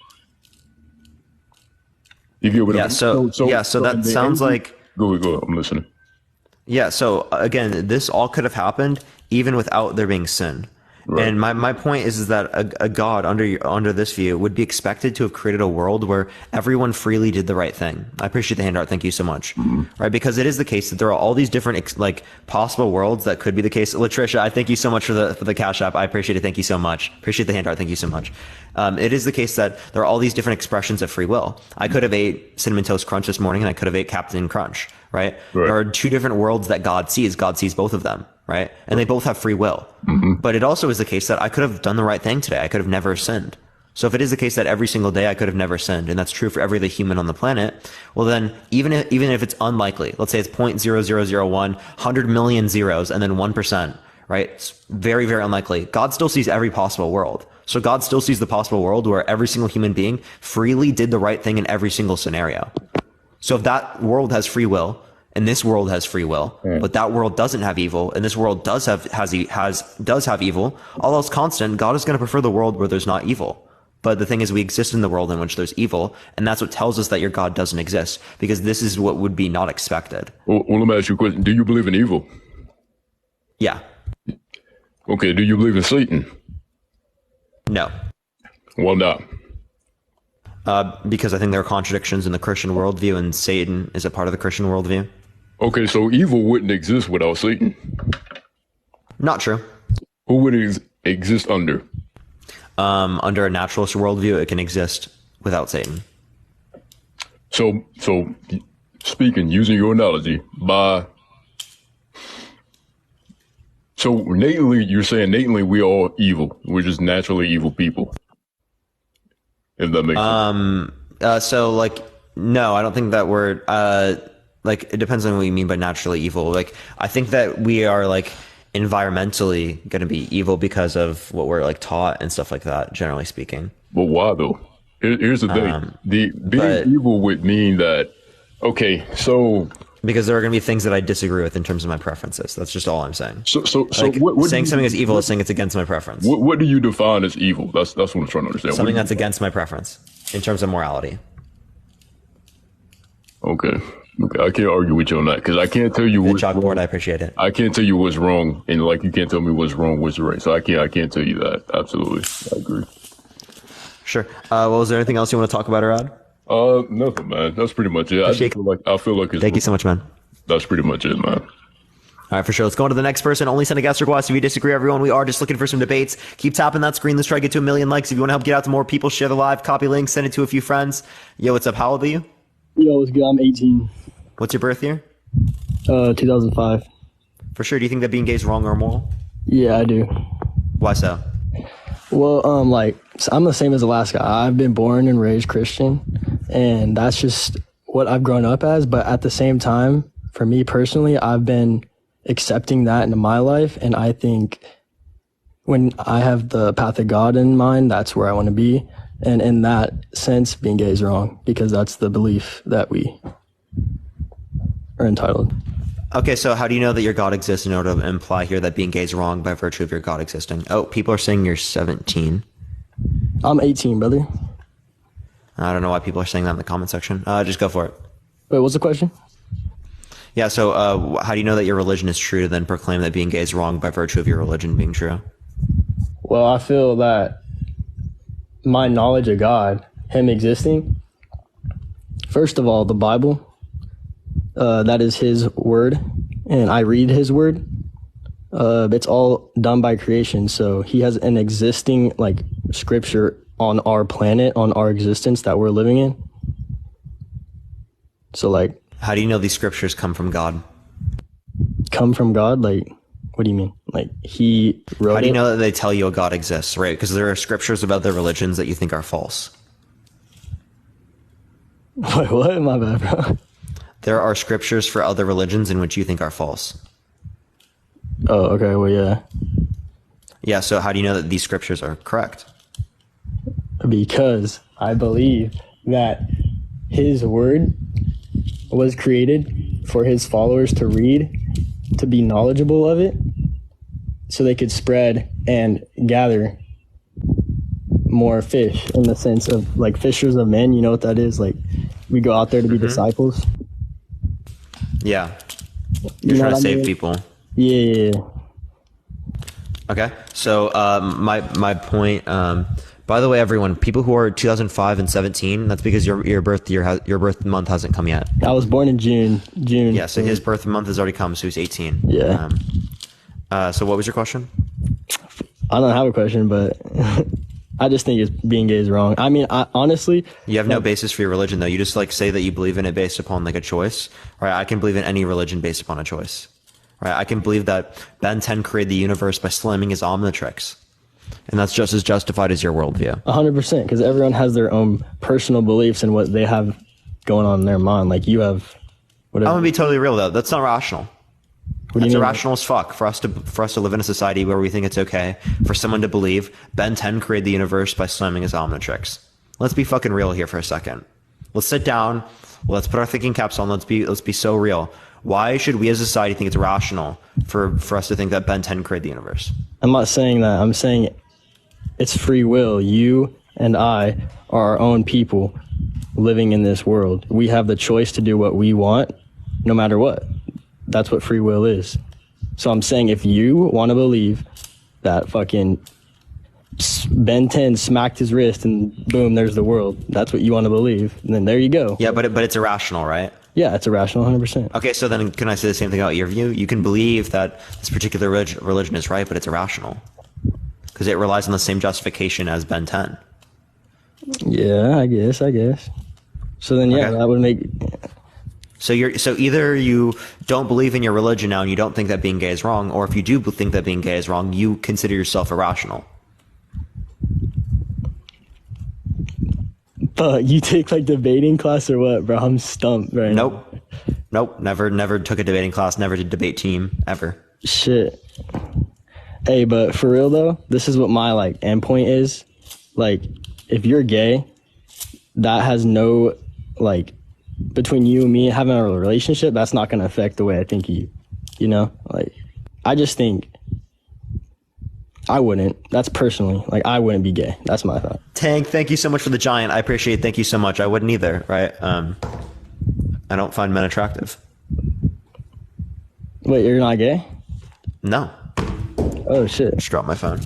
You get what I mean? So that sounds like... Go ahead, I'm listening. Yeah, so again, this all could have happened even without there being sin. And my point is that a God under this view would be expected to have created a world where everyone freely did the right thing. I appreciate the hand art. Thank you so much. Right? Because it is the case that there are all these different like possible worlds that could be the case. Latricia, I thank you so much for the Cash App. I appreciate it. Thank you so much. Appreciate the hand art. Thank you so much. It is the case that there are all these different expressions of free will. I could have ate Cinnamon Toast Crunch this morning and I could have ate Captain Crunch, right? There are two different worlds that God sees. God sees both of them, right? And they both have free will. But it also is the case that I could have done the right thing today. I could have never sinned. So if it is the case that every single day I could have never sinned, and that's true for every other human on the planet, well then, even if it's unlikely, let's say it's 0.0001, 100 million zeros, and then 1%, right? It's very, very unlikely. God still sees every possible world. So God still sees the possible world where every single human being freely did the right thing in every single scenario. So if that world has free will, and this world has free will, but that world doesn't have evil, and this world does have evil, all else constant, God is going to prefer the world where there's not evil. But the thing is, we exist in the world in which there's evil, and that's what tells us that your God doesn't exist, because this is what would be not expected. Well, let me ask you a question. Do you believe in evil? Yeah. Okay, do you believe in Satan? No. Why not? Because I think there are contradictions in the Christian worldview, and Satan is a part of the Christian worldview. Okay, so evil wouldn't exist without Satan. Not true. Who would it exist under? Under a naturalist worldview, it can exist without Satan. So speaking, using your analogy, so innately, you're saying innately we all evil. We're just naturally evil people. If that makes sense. So like, no, I don't think that we're, like, it depends on what you mean by naturally evil. Like, I think that we are like environmentally going to be evil because of what we're like taught and stuff like that, generally speaking. But why though? Here's the thing. Being evil would mean that, okay, so. Because there are going to be things that I disagree with in terms of my preferences. That's just all I'm saying. So like, what saying something is evil is saying it's against my preference. What do you define as evil? That's what I'm trying to understand. Something that's against my preference in terms of morality. Okay, I can't argue with you on that because I can't tell you what's chalkboard. I appreciate it. I can't tell you what's wrong, and like you can't tell me what's wrong, what's right. So I can't tell you that. Absolutely, I agree. Sure. Well, is there anything else you want to talk about, Arad? Nothing, man. That's pretty much it. I feel like it's. Thank you so much, man. That's pretty much it, man. All right, for sure. Let's go on to the next person. Only send a guest request if you disagree, everyone. We are just looking for some debates. Keep tapping that screen. Let's try to get to 1 million likes. If you want to help get out to more people, share the live, copy links, send it to a few friends. Yo, what's up? How old are you? Yo, what's good? I'm 18. What's your birth year? 2005. For sure. Do you think that being gay is wrong or immoral? Yeah, I do. Why so? Well, so I'm the same as the last guy. I've been born and raised Christian, and that's just what I've grown up as. But at the same time, for me personally, I've been accepting that into my life. And I think when I have the path of God in mind, that's where I want to be. And in that sense, being gay is wrong because that's the belief that we are entitled. Okay, so how do you know that your God exists in order to imply here that being gay is wrong by virtue of your God existing? Oh, people are saying you're 17. I'm 18, brother. I don't know why people are saying that in the comment section. Just go for it. Wait, what's the question? Yeah, so how do you know that your religion is true to then proclaim that being gay is wrong by virtue of your religion being true? Well, I feel that my knowledge of God, him existing, first of all, the Bible, that is his word, and I read his word. It's all done by creation, so he has an existing like scripture on our planet, on our existence that we're living in. So like, how do you know these scriptures come from God? Come from God? Like, what do you mean? Like he wrote it? How do you know that they tell you a God exists, right? Because there are scriptures about their religions that you think are false. Wait, what? My bad, bro. There are scriptures for other religions in which you think are false. Oh, okay. Well, yeah. Yeah, so how do you know that these scriptures are correct? Because I believe that his word was created for his followers to read, to be knowledgeable of it, so they could spread and gather more fish, in the sense of like fishers of men. You know what that is? Like, we go out there to be disciples. Yeah. You're trying to save people. Yeah. Okay. So my point. By the way, everyone, people who are 2005 and 17, that's because your birth month hasn't come yet. I was born in June. Yeah. So his birth month has already come. So he's 18. Yeah. So what was your question? I don't have a question, but I just think being gay is wrong. I mean, honestly, you have no basis for your religion, though. You just like say that you believe in it based upon like a choice. Right? I can believe in any religion based upon a choice. Right? I can believe that Ben 10 created the universe by slamming his Omnitrix. And that's just as justified as your worldview. 100%, because everyone has their own personal beliefs and what they have going on in their mind. Like you have whatever. I'm gonna be totally real though. That's not rational. What do That's you mean? irrational as fuck for us to live in a society where we think it's okay for someone to believe Ben 10 created the universe by slamming his Omnitrix. Let's be fucking real here for a second. Let's sit down. Let's put our thinking caps on. Let's be so real. Why should we as a society think it's rational for us to think that Ben 10 created the universe? I'm not saying that. I'm saying it's free will. You and I are our own people living in this world. We have the choice to do what we want, no matter what. That's what free will is. So I'm saying if you want to believe that fucking Ben 10 smacked his wrist and boom, there's the world. That's what you want to believe. And then there you go. Yeah, but it's irrational, right? Yeah, it's irrational, 100%. Okay, so then can I say the same thing about your view? You can believe that this particular religion is right, but it's irrational. Because it relies on the same justification as Ben 10. Yeah, I guess. So then, yeah, Okay. that would make... So either you don't believe in your religion now and you don't think that being gay is wrong, or if you do think that being gay is wrong, you consider yourself irrational. But you take like debating class or what, bro? I'm stumped right now. Nope. Never took a debating class. Never did debate team ever. Shit. Hey, but for real though, this is what my like endpoint is. Like, if you're gay, that has no like between you and me having a relationship. That's not gonna affect the way I think you know. Like, I just think I wouldn't. That's personally. Like, I wouldn't be gay. That's my thought. Tank, thank you so much for the giant. I appreciate it. Thank you so much. I wouldn't either, right? I don't find men attractive. Wait, you're not gay? No. Oh, shit. Just dropped my phone.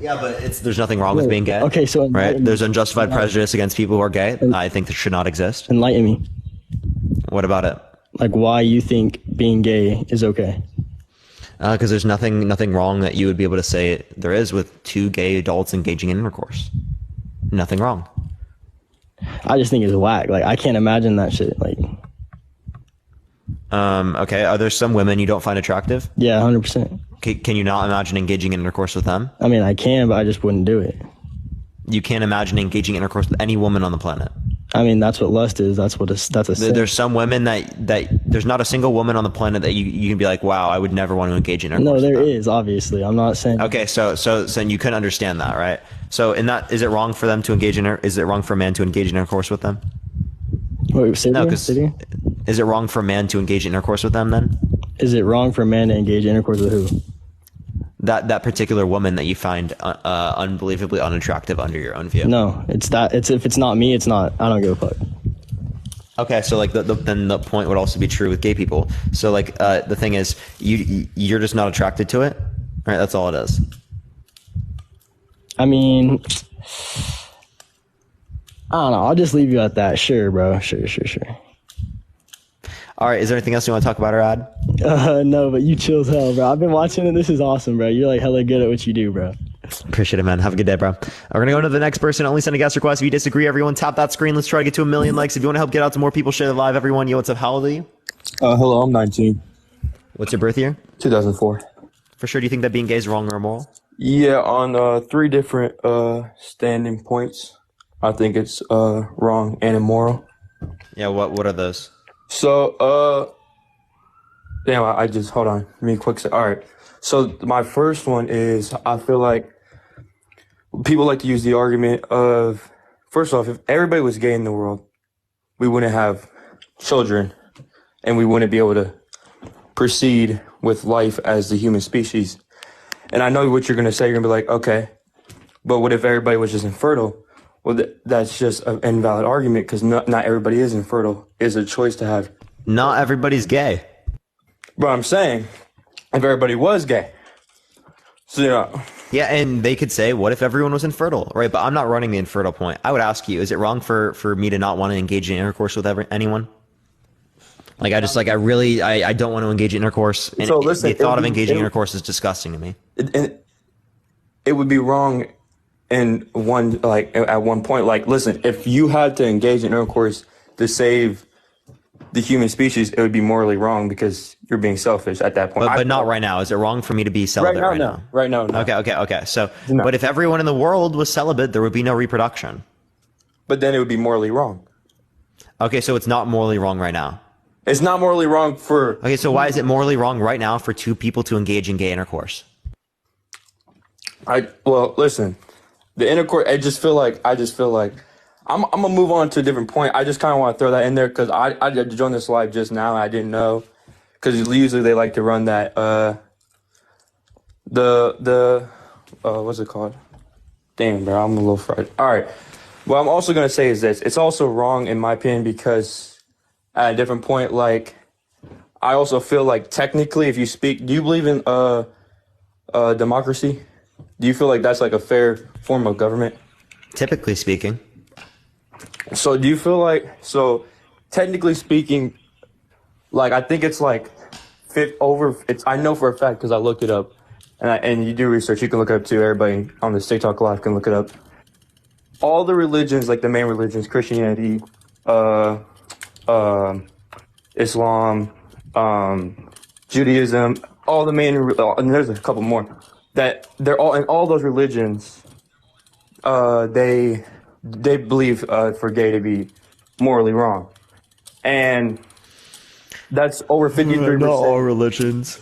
Yeah, but there's nothing wrong with being gay. Okay, so right? There's unjustified prejudice against people who are gay. I think that should not exist. Enlighten me. What about it? Like, why you think being gay is okay? Because there's nothing wrong that you would be able to say there is with two gay adults engaging in intercourse. Nothing wrong. I just think it's whack. Like, I can't imagine that shit. Like, okay. Are there some women you don't find attractive? yeah, 100%. Can you not imagine engaging in intercourse with them? I mean, I can, but I just wouldn't do it. You can't imagine engaging in intercourse with any woman on the planet. I mean, that's what lust is. That's a sin. There's some women that there's not a single woman on the planet that you can be like, wow, I would never want to engage in intercourse. No, there is, obviously. I'm not saying. Okay, so you couldn't understand that, right? So in that, is it wrong for them to engage in? Is it wrong for a man to engage in intercourse with them? Wait, say no, again? because is it wrong for a man to engage in intercourse with them? Then is it wrong for a man to engage in intercourse with who? That particular woman that you find unbelievably unattractive under your own view. No, it's if it's not me, it's not. I don't give a fuck. Okay, so like then the point would also be true with gay people. So like the thing is, you're just not attracted to it, right? That's all it is. I mean, I don't know. I'll just leave you at that. Sure, bro. Sure. All right. Is there anything else you want to talk about, or add? No, but you chill as hell, bro. I've been watching it. This is awesome, bro. You're like hella good at what you do, bro. Appreciate it, man. Have a good day, bro. We're going to go into the next person. Only send a guest request. If you disagree, everyone tap that screen. Let's try to get to 1 million likes. If you want to help get out to more people, share it live. Everyone, yo, what's up? How old are you? Hello, I'm 19. What's your birth year? 2004. For sure. Do you think that being gay is wrong or immoral? Yeah, on 3 different standing points, I think it's wrong and immoral. Yeah, what are those? So, damn, I just, hold on. Give me a quick All right. So my first one is, I feel like people like to use the argument of, first off, if everybody was gay in the world, we wouldn't have children and we wouldn't be able to proceed with life as the human species. And I know what you're going to say. You're going to be like, okay, but what if everybody was just infertile? Well, that's just an invalid argument because not everybody is infertile. It's a choice to have. Not everybody's gay. But I'm saying, if everybody was gay, So yeah. Yeah, and they could say, what if everyone was infertile, right? But I'm not running the infertile point. I would ask you, is it wrong for me to not want to engage in intercourse with anyone? Like, I don't want to engage in intercourse. And So listen, the thought of it- engaging it- intercourse is disgusting to me. It would be wrong in one, like, at one point. Like, listen, if you had to engage in intercourse to save the human species, it would be morally wrong because you're being selfish at that point. But not right now. Is it wrong for me to be celibate right now? Right now, no. Okay. So, No. but if everyone in the world was celibate, there would be no reproduction. But then it would be morally wrong. Okay, so it's not morally wrong right now. It's not morally wrong for. Okay, so why is it morally wrong right now for two people to engage in gay intercourse? Well, listen, the intercourse. I just feel like I'm gonna move on to a different point. I just kind of want to throw that in there because I joined this live just now. And I didn't know because usually they like to run that what's it called? Damn, bro, I'm a little fried. All right. What I'm also gonna say is this: it's also wrong in my opinion because at a different point, like I also feel like technically, if you speak, do you believe in democracy? Do you feel like that's like a fair form of government? Typically speaking. So do you feel like, so technically speaking, like I think it's like I know for a fact because I looked it up and you do research, you can look it up too. Everybody on this TikTok live can look it up. All the religions, like the main religions, Christianity, Islam, Judaism, all the main, and there's a couple more, that they're all in all those religions. They believe for gay to be morally wrong, and that's over 53%. Not all religions.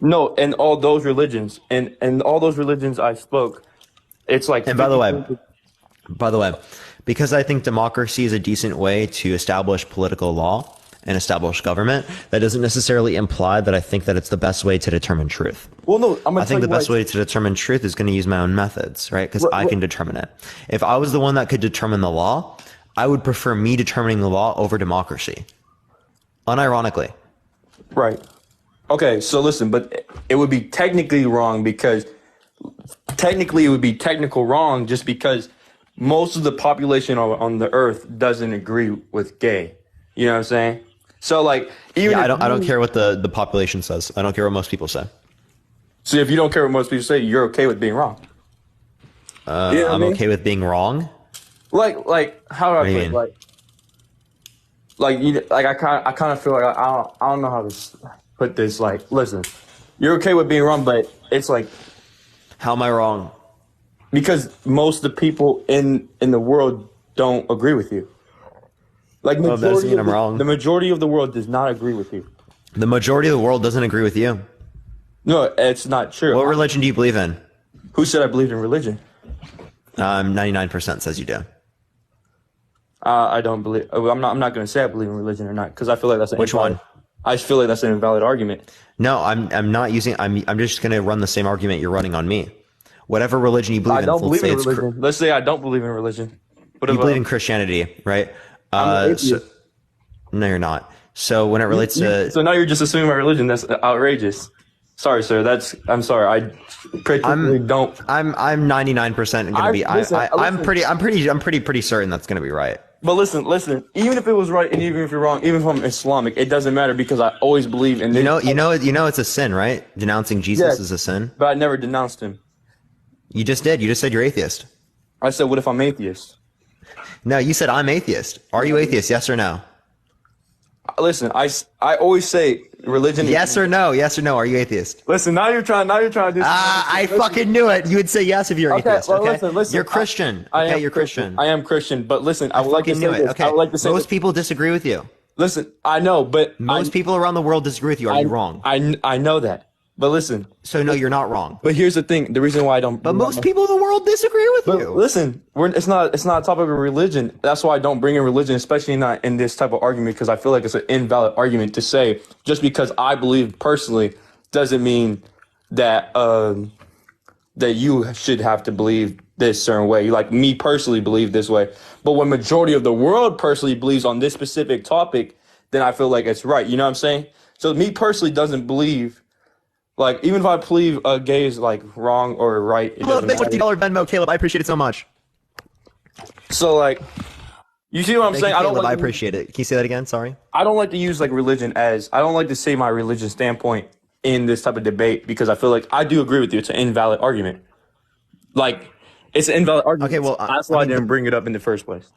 No, and all those religions, and all those religions I spoke, it's like. And by the way, because I think democracy is a decent way to establish political law and establish government, that doesn't necessarily imply that I think that it's the best way to determine truth. Well, no, I think the best way to determine truth is going to use my own methods, right? Because I can determine it. If I was the one that could determine the law, I would prefer me determining the law over democracy. Unironically. Right. Okay, so listen, but it would be technically wrong because technically it would be technical wrong just because most of the population on the earth doesn't agree with gay. You know what I'm saying? So like even I don't care what the population says. I don't care what most people say. So if you don't care what most people say, you're okay with being wrong. You know what I mean? Okay with being wrong. Like how do I What do you put it? mean? I kind of feel like I don't know how to put this. Like, listen, you're okay with being wrong, but it's like, how am I wrong? Because most of the people in the world don't agree with you. Like, Well, that doesn't mean I'm wrong. The majority of the world does not agree with you. The majority of the world doesn't agree with you. No, it's not true. What religion do you believe in? Who said I believed in religion? 99% says you do. I don't believe. I'm not going to say I believe in religion or not because I feel like that's an Which invalid, one? I just feel like that's an invalid argument. No, I'm not using. I'm just going to run the same argument you're running on me. Whatever religion you believe I in, don't let's believe say in it's religion. Let's say I don't believe in religion. What you if, believe in Christianity, right? I'm an atheist. No, you're not. So when it relates to, So now you're just assuming my religion. That's outrageous. Sorry, sir. I'm sorry. I practically don't. I'm 99% going to be. I'm pretty certain that's going to be right. But listen. Even if it was right, and even if you're wrong, even if I'm Islamic, it doesn't matter because I always believe in. You know, it's a sin, right? Denouncing Jesus Yeah, is a sin. But I never denounced him. You just did. You just said you're atheist. I said, what if I'm atheist? No, you said I'm atheist. Are you atheist? Yes or no? Listen, I always say religion. Yes or no? Yes or no? Are you atheist? Listen, now you're trying to do. I fucking knew it. You would say yes if you're atheist. Well, Okay, listen. you're Christian. I Okay, am you're Christian. I am Christian, but listen, I would like to fucking say knew it. this. Okay, I would like to say most this. people disagree with you. Listen, I know, but Most people around the world disagree with you. Are you wrong? I know that, but listen. So no, you're not wrong. But here's the thing: the reason why I don't. But most people in the world disagree with you. Listen, it's not a topic of religion. That's why I don't bring in religion, especially not in this type of argument, because I feel like it's an invalid argument to say just because I believe personally doesn't mean that that you should have to believe this certain way. Like me personally believe this way, but when majority of the world personally believes on this specific topic, then I feel like it's right. You know what I'm saying? So me personally doesn't believe Like, even if I believe gay is like wrong or right, it Caleb, doesn't $50 matter. Venmo, Caleb. I appreciate it so much. So like, you see what I'm Thank saying? you, I don't Caleb. I like appreciate it. Can you say that again? Sorry. I don't like to use like religion as I don't like to say my religious standpoint in this type of debate because I feel like I do agree with you. It's an invalid argument. Like, it's an invalid argument. Okay, well, that's why I didn't bring it up in the first place.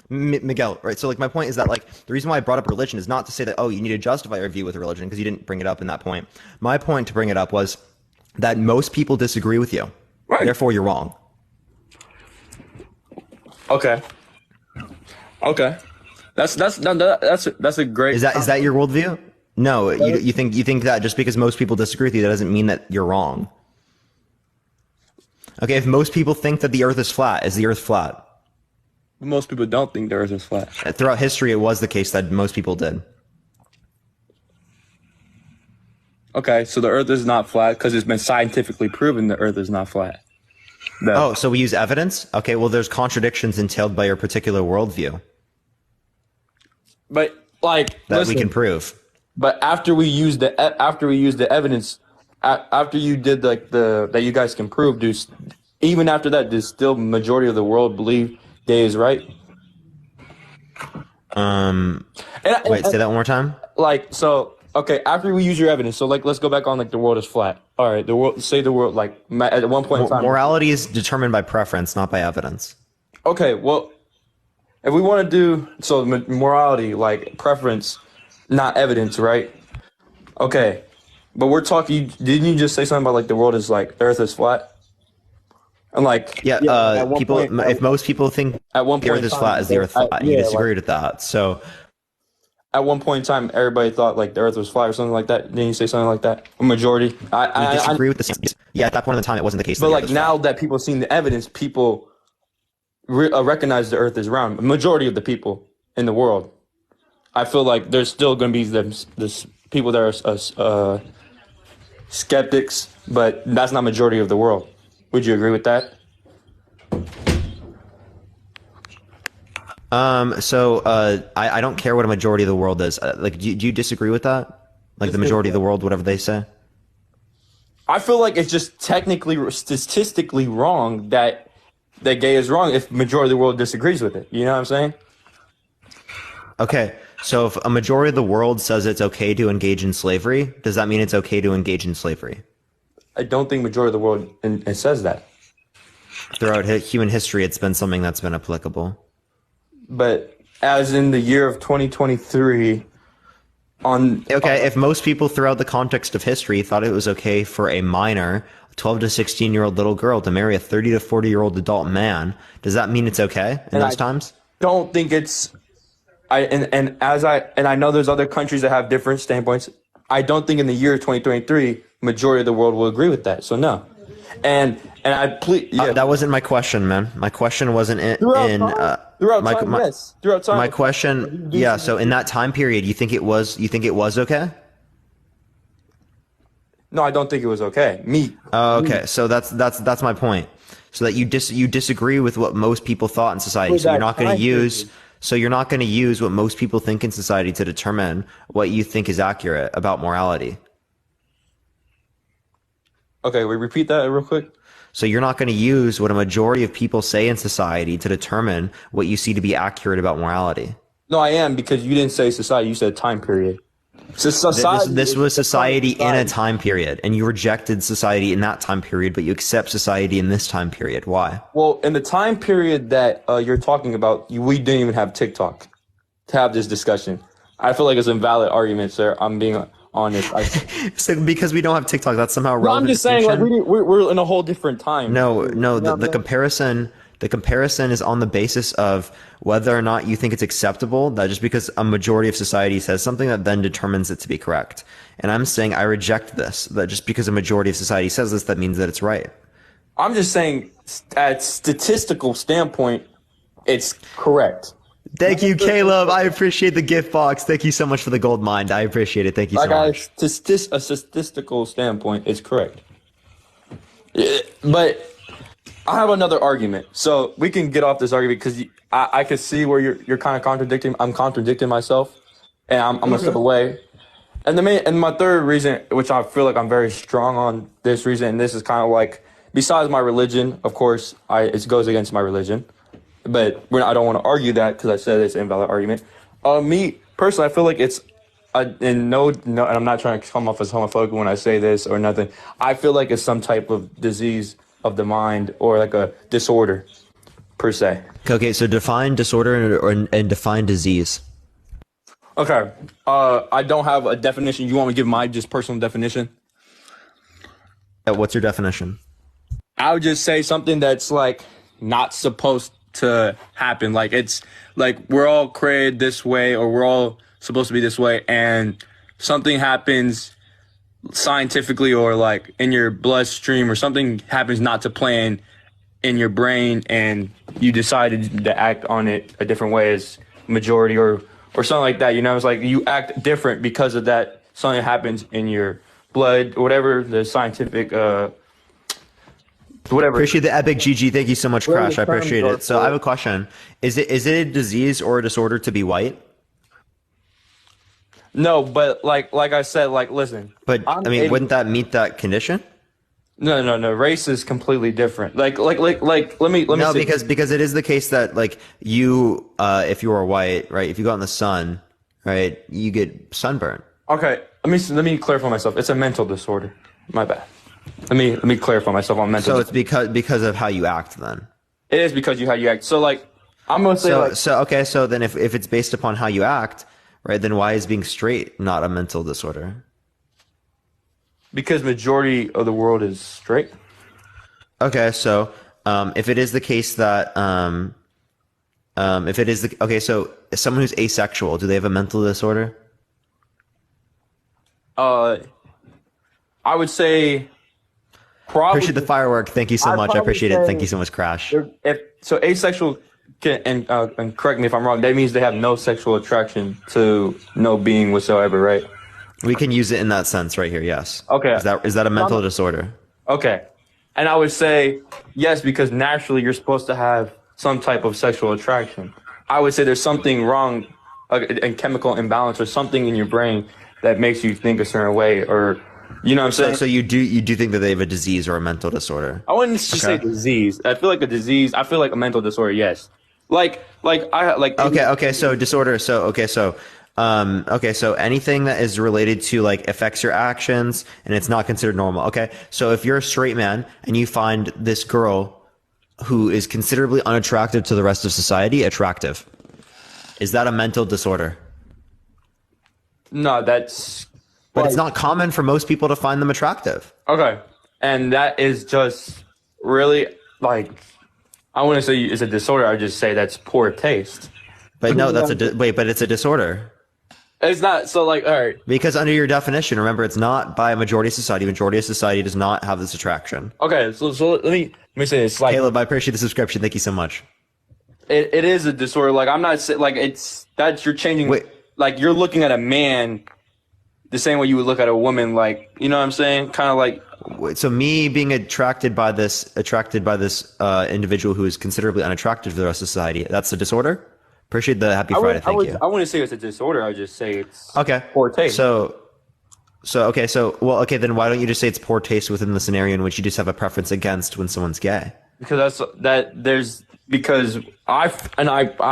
Miguel, right? So like my point is that like the reason why I brought up religion is not to say that, oh, you need to justify your view with religion because you didn't bring it up in that point. My point to bring it up was that most people disagree with you. Right. Therefore, you're wrong. Okay. That's a great. Is that your worldview? No, you think that just because most people disagree with you, that doesn't mean that you're wrong. Okay, if most people think that the Earth is flat, is the Earth flat? Most people don't think the Earth is flat. Throughout history, it was the case that most people did. Okay, so the Earth is not flat because it's been scientifically proven the Earth is not flat. Oh, so we use evidence? Okay, well, there's contradictions entailed by your particular worldview. But like that we can prove. But after we use the evidence, after you did like that you guys can prove, even after that, does still majority of the world believe gay is right? Wait, say that one more time. Like, so okay, after we use your evidence, so like let's go back on like the world is flat. All right, the world like at one point in time, morality is determined by preference, not by evidence. Okay, well, if we want to do so, morality like preference, not evidence, right? Okay, but we're talking. Didn't you just say something about like the world is like the Earth is flat? And like people. If most people think at one the point Earth is flat, is the Earth flat? You disagreed with that. So at one point in time, everybody thought like the Earth was flat or something like that. Didn't you say something like that? A majority. I disagree with this. Yeah, at that point in time, it wasn't the case. But like now that people seen the evidence, people recognize the Earth is round. A majority of the people in the world. I feel like there's still going to be this people that are skeptics, but that's not majority of the world. Would you agree with that? I don't care what a majority of the world is. Like, do you disagree with that? Like the majority of the world, whatever they say? I feel like it's just technically, statistically wrong that gay is wrong if majority of the world disagrees with it. You know what I'm saying? Okay, so if a majority of the world says it's okay to engage in slavery, does that mean it's okay to engage in slavery? I don't think majority of the world it says that. Throughout human history, it's been something that's been applicable. But as in the year of 2023, if most people throughout the context of history thought it was okay for a minor, 12 to 16-year-old little girl to marry a 30 to 40-year-old adult man, does that mean it's okay in those times? Don't think it's. I know there's other countries that have different standpoints. I don't think in the year 2023 majority of the world will agree with that. So no. And I please. Yeah. That wasn't my question, man. My question wasn't throughout time, yes. Throughout time. My question, yeah. So in that time period, you think it was okay? No, I don't think it was okay. Okay, so that's my point. So that you disagree with what most people thought in society. So you're not going to use. So you're not going to use what most people think in society to determine what you think is accurate about morality. Okay, we repeat that real quick. So you're not going to use what a majority of people say in society to determine what you see to be accurate about morality. No, I am, because you didn't say society, you said time period. So society this was society in a time period, and you rejected society in that time period, but you accept society in this time period. Why? Well, in the time period that you're talking about, we didn't even have TikTok to have this discussion. I feel like it's an invalid argument, sir. I'm being honest. So because we don't have TikTok, that's somehow relevant. I'm just saying, like we're in a whole different time. No. The comparison is on the basis of whether or not you think it's acceptable. That just because a majority of society says something, that then determines it to be correct. And I'm saying I reject this. That just because a majority of society says this, that means that it's right. I'm just saying, at statistical standpoint, it's correct. Thank you, Caleb. I appreciate the gift box. Thank you so much for the gold mine. I appreciate it. Thank you so much. A statistical standpoint, it's correct. Yeah, but I have another argument. So we can get off this argument because I can see where you're kind of contradicting. I'm contradicting myself, and I'm going to step away. And my third reason, which I feel like I'm very strong on this reason, and this is kind of like, besides my religion, of course, it goes against my religion, but I don't want to argue that because I said it's an invalid argument. Me personally, I feel like it's and I'm not trying to come off as homophobic when I say this or nothing. I feel like it's some type of disease of the mind or like a disorder, per se. Okay, so define disorder and define disease. Okay, I don't have a definition. You want me to give my just personal definition? What's your definition? I would just say something that's like not supposed to happen. Like it's like we're all created this way, or we're all supposed to be this way, and something happens scientifically or like in your bloodstream, or something happens not to plan in your brain, and you decided to act on it a different way as majority or something like that. You know, it's like you act different because of that. Something happens in your blood, or whatever the scientific whatever. Appreciate the epic GG. Thank you so much, Crash. I appreciate it. So I have a question. Is it a disease or a disorder to be white? No, but like I said, like listen. But I mean, wouldn't that meet that condition? No. Race is completely different. Like let me No, say, because it is the case that like you if you are white, right? If you go out in the sun, right, you get sunburn. Okay, let me clarify myself. It's a mental disorder. My bad. Let me clarify myself on mental. So it's because of how you act then. It is because how you act. So like I'm gonna say so then if it's based upon how you act, right, then why is being straight not a mental disorder? Because majority of the world is straight. Okay, so if it is the case that so someone who's asexual, do they have a mental disorder? I would say probably. Appreciate the firework. Thank you so I'd much. I appreciate probably it. Thank you so much, Crash. So asexual can, and correct me if I'm wrong, that means they have no sexual attraction to no being whatsoever, right? We can use it in that sense right here. Yes. Okay. Is that a mental disorder? Okay. And I would say yes, because naturally you're supposed to have some type of sexual attraction. I would say there's something wrong, a chemical imbalance or something in your brain that makes you think a certain way, or you know what I'm saying? So you do think that they have a disease or a mental disorder? I wouldn't just say disease. I feel like a disease. I feel like a mental disorder. Yes. Okay. So disorder. So anything that is related to like affects your actions and it's not considered normal. Okay. So if you're a straight man and you find this girl who is considerably unattractive to the rest of society attractive, is that a mental disorder? No, that's. But it's not common for most people to find them attractive. Okay. And that is just really like, I wouldn't say it's a disorder. I would just say that's poor taste. But no, that's but it's a disorder. It's not. So like, all right. Because under your definition, remember, it's not by a majority of society. Majority of society does not have this attraction. Okay. So let me say this. Like, Caleb, I appreciate the subscription. Thank you so much. It is a disorder. Like, I'm not saying like you're changing. Wait. Like you're looking at a man the same way you would look at a woman. Like, you know what I'm saying? Kind of like. So me being attracted by this individual who is considerably unattractive to the rest of society, that's a disorder? Appreciate the happy Friday. Thank you. I wouldn't say it's a disorder. I would just say it's okay. Poor taste. Then why don't you just say it's poor taste within the scenario in which you just have a preference against when someone's gay? Because I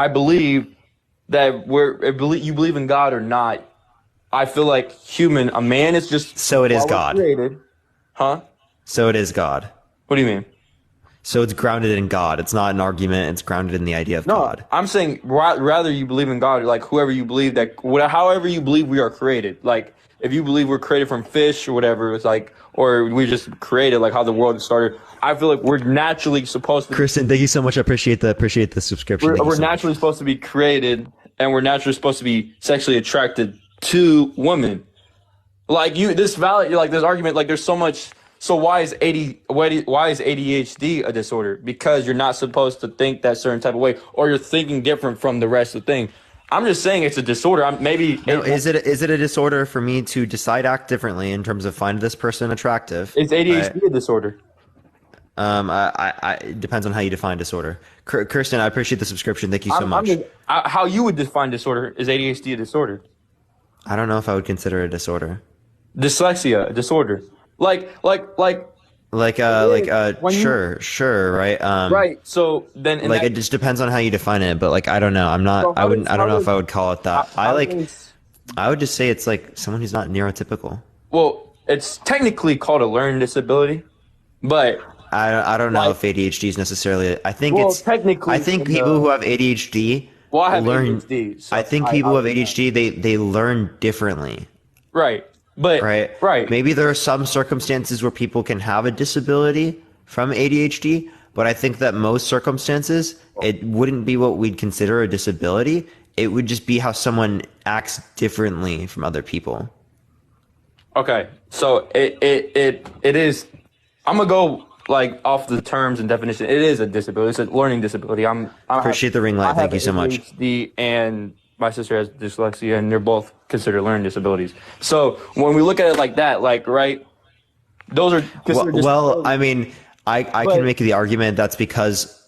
believe that you believe in God or not. I feel like a man is just. So it is God. Created, huh? So it is God. What do you mean? So it's grounded in God. It's not an argument. It's grounded in the idea of God. I'm saying rather you believe in God, like whoever you believe however you believe we are created. Like if you believe we're created from fish or whatever, it's like, or we just created like how the world started. I feel like we're naturally supposed to. Kristen, thank you so much. I appreciate the subscription. We're naturally supposed to be created, and we're naturally supposed to be sexually attracted to women. Like this argument, like there's so much. So why is ADHD a disorder? Because you're not supposed to think that certain type of way, or you're thinking different from the rest of the thing. I'm just saying it's a disorder. Is it a disorder for me to decide act differently in terms of find this person attractive? Is ADHD a disorder? It depends on how you define disorder. Kirsten, I appreciate the subscription. Thank you so much. How you would define disorder? Is ADHD a disorder? I don't know if I would consider it a disorder. Dyslexia, a disorder. Like Sure, right? Right. So then, in like that, it just depends on how you define it, but like I don't know. I'm not. So I wouldn't. I don't know if how I would call it that. how I would just say it's like someone who's not neurotypical. well, it's technically called a learning disability, but I don't know if ADHD is necessarily. I think well, it's technically. I think people who have ADHD Well, I have learn. ADHD. So I think people who have ADHD they learn differently. Right. But right. Maybe there are some circumstances where people can have a disability from ADHD, but I think that most circumstances it wouldn't be what we'd consider a disability. It would just be how someone acts differently from other people. Okay, so it is. I'm gonna go like off the terms and definition. It is a disability. It's a learning disability. I Appreciate the ring light. Thank you so much. ADHD and my sister has dyslexia, and they're both considered learning disabilities. So when we look at it like that, like right, those are considered well. I mean, I can make the argument that's because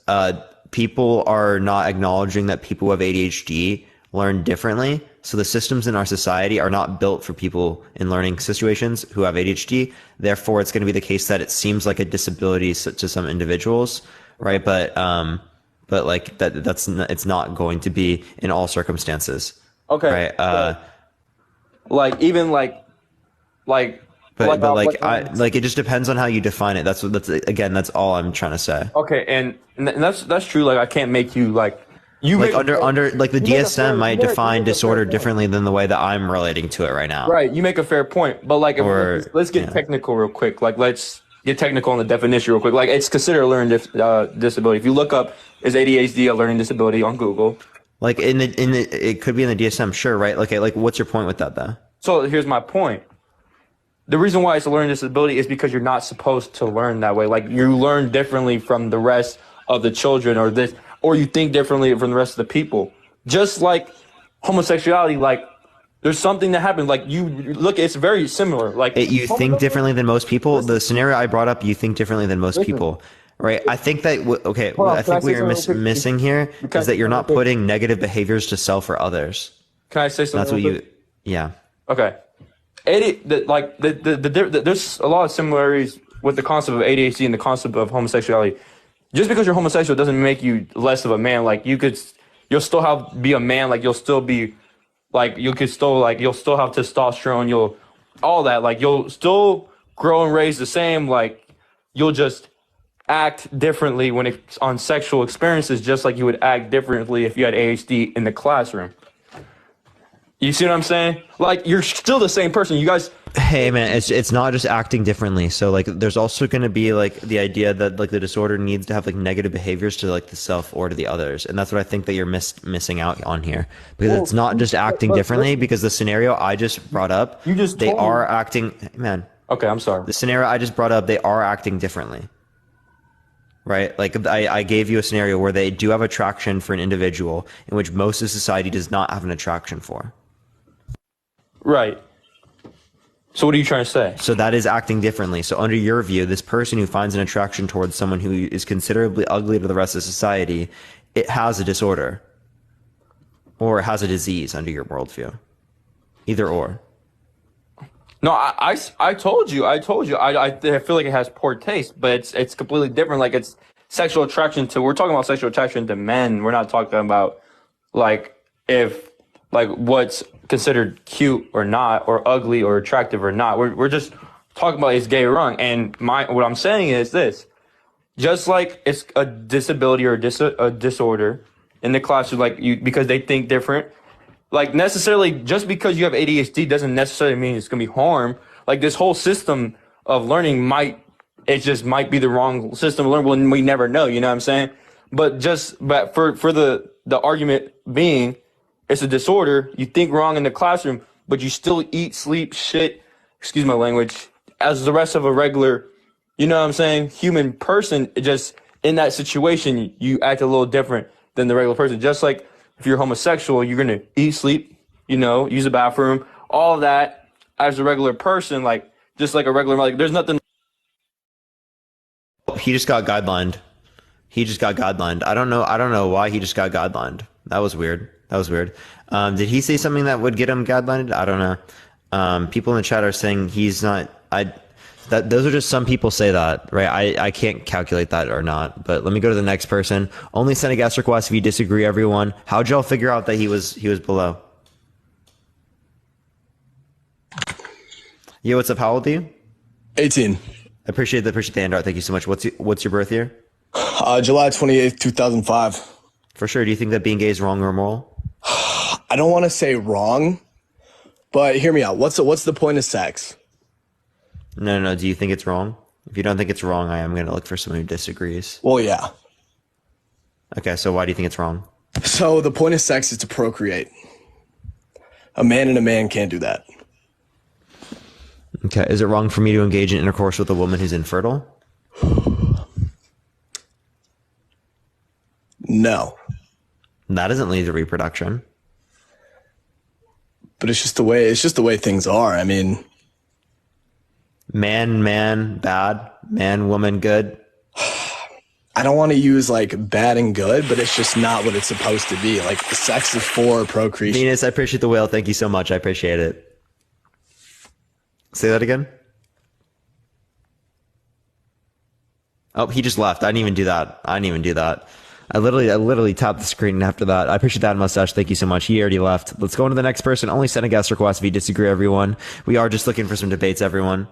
people are not acknowledging that people who have ADHD learn differently. So the systems in our society are not built for people in learning situations who have ADHD. Therefore, it's going to be the case that it seems like a disability to some individuals, right? But like it's not going to be in all circumstances. Okay. Right. Like even like. But it just depends on how you define it. That's all I'm trying to say. Okay, and that's true. Like I can't make you like. You like under like the DSM might define disorder differently than the way that I'm relating to it right now. Right, you make a fair point, but like let's get technical real quick. Like let's get technical on the definition real quick. Like it's considered a learning disability. If you look up is ADHD a learning disability on Google, like in the it could be in the DSM, sure, right? Okay, like what's your point with that though? So here's my point. The reason why it's a learning disability is because you're not supposed to learn that way. Like you learn differently from the rest of the children or you think differently from the rest of the people. Just like homosexuality, like there's something that happened. Like you look, it's very similar. Like you think differently than most people. The scenario I brought up, you think differently than most people, right? I think that I think what you're missing here is that you're not putting negative behaviors to self or others. Can I say something? That's what you. Yeah. Okay. There's a lot of similarities with the concept of ADHD and the concept of homosexuality. Just because you're homosexual doesn't make you less of a man. Like you'll still be a man. Like you'll still have testosterone. All that. Like you'll still grow and raise the same. Like you'll just act differently when it's on sexual experiences, just like you would act differently if you had ADHD in the classroom. You see what I'm saying? Like you're still the same person. You guys. Hey man, it's not just acting differently. So like, there's also going to be like the idea that like the disorder needs to have like negative behaviors to like the self or to the others, and that's what I think that you're missing out on here, because it's not just acting differently. Because the scenario I just brought up, they are acting. Man. Okay, I'm sorry. The scenario I just brought up, they are acting differently. Right? Like I gave you a scenario where they do have attraction for an individual in which most of society does not have an attraction for. Right. So what are you trying to say? So that is acting differently. So under your view, this person who finds an attraction towards someone who is considerably ugly to the rest of society, it has a disorder. Or it has a disease under your worldview. Either or. No, I told you. I feel like it has poor taste, but it's completely different. Like it's sexual attraction we're talking about sexual attraction to men. We're not talking about what's considered cute or not, or ugly or attractive or not. We're just talking about is gay or wrong. And what I'm saying is this: just like it's a disability or a disorder in the classroom, because they think different. Like necessarily, just because you have ADHD doesn't necessarily mean it's gonna be harm. Like this whole system of learning might be the wrong system to learn. When we never know, you know what I'm saying? But for the argument being, it's a disorder. You think wrong in the classroom, but you still eat, sleep, shit, excuse my language, as the rest of a regular, you know what I'm saying, human person. Just in that situation, you act a little different than the regular person. Just like if you're homosexual, you're going to eat, sleep, use the bathroom, all of that as a regular person, just like a regular, there's nothing. He just got guidelined. I don't know why he just got guidelined. That was weird. That was weird. Did he say something that would get him guidelined? I don't know. People in the chat are saying he's not. Those are just some people say that, right? I can't calculate that or not. But let me go to the next person. Only send a guest request if you disagree, everyone. How'd y'all figure out that he was below? Yo, what's up? How old are you? 18. I appreciate the Android. Thank you so much. What's your birth year? July 28th, 2005. For sure. Do you think that being gay is wrong or immoral? I don't want to say wrong, but hear me out. What's the point of sex? No. Do you think it's wrong? If you don't think it's wrong, I am going to look for someone who disagrees. Well, yeah. Okay, so why do you think it's wrong? So the point of sex is to procreate. A man and a man can't do that. Okay, is it wrong for me to engage in intercourse with a woman who's infertile? No. That doesn't lead to reproduction. But it's just the way things are. I mean, man, bad. Man, woman, good. I don't want to use like bad and good, but it's just not what it's supposed to be. Like sex is for procreation. Venus, I appreciate the whale. Thank you so much. I appreciate it. Say that again. Oh, he just left. I didn't even do that. I literally tapped the screen after that. I appreciate that, Mustache. Thank you so much. He already left. Let's go on to the next person. Only send a guest request if you disagree, everyone. We are just looking for some debates, everyone.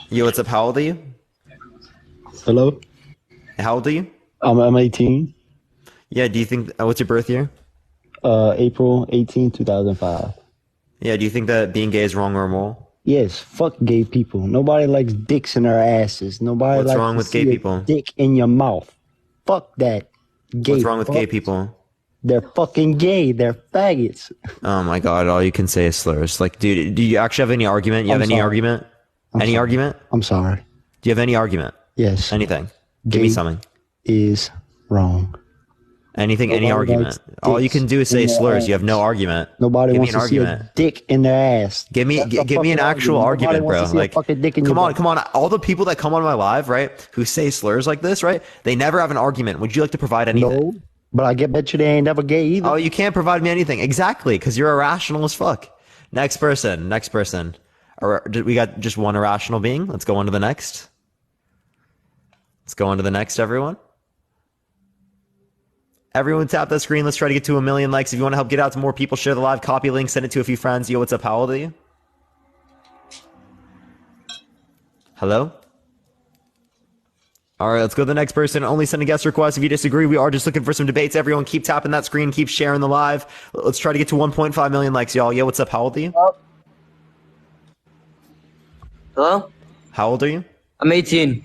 Yo, what's up? How old are you? Hello? How old are you? I'm 18. Yeah, do you think, what's your birth year? April 18, 2005. Yeah, do you think that being gay is wrong or immoral? Yes, fuck gay people. Nobody likes dicks in their asses. Nobody What's likes wrong to with see gay a people? dick in your mouth. Fuck that. Gay What's wrong with gay fucks. people? They're fucking gay. They're faggots. Oh my god, all you can say is slurs. Like, dude, do you actually have any argument? You have I'm any sorry. argument? Any argument? I'm sorry. Do you have any argument? Yes. Anything? Give me Gay something. Is wrong. Anything, any Nobody argument. likes All you dicks can do is say in their slurs. You have ass. no argument. Nobody Give me wants an to see argument. a dick in their ass. Give me That's a give me an fucking actual argument. argument, Nobody bro. wants to see a Like, fucking dick in your come on. butt. All the people that come on my live, right, who say slurs like this, right? They never have an argument. Would you like to provide anything? No, but I bet you they ain't never gay either. Oh, you can't provide me anything. Exactly, because you're irrational as fuck. Next person. We got just one irrational being. Let's go on to the next. Everyone. Everyone tap that screen. Let's try to get to 1 million likes. If you want to help get out to more people, share the live, copy link, send it to a few friends. Yo, what's up? How old are you? Hello? All right, let's go to the next person. Only send a guest request if you disagree. We are just looking for some debates. Everyone keep tapping that screen. Keep sharing the live. Let's try to get to 1.5 million likes, y'all. Yo, what's up? How old are you? Hello? How old are you? I'm 18.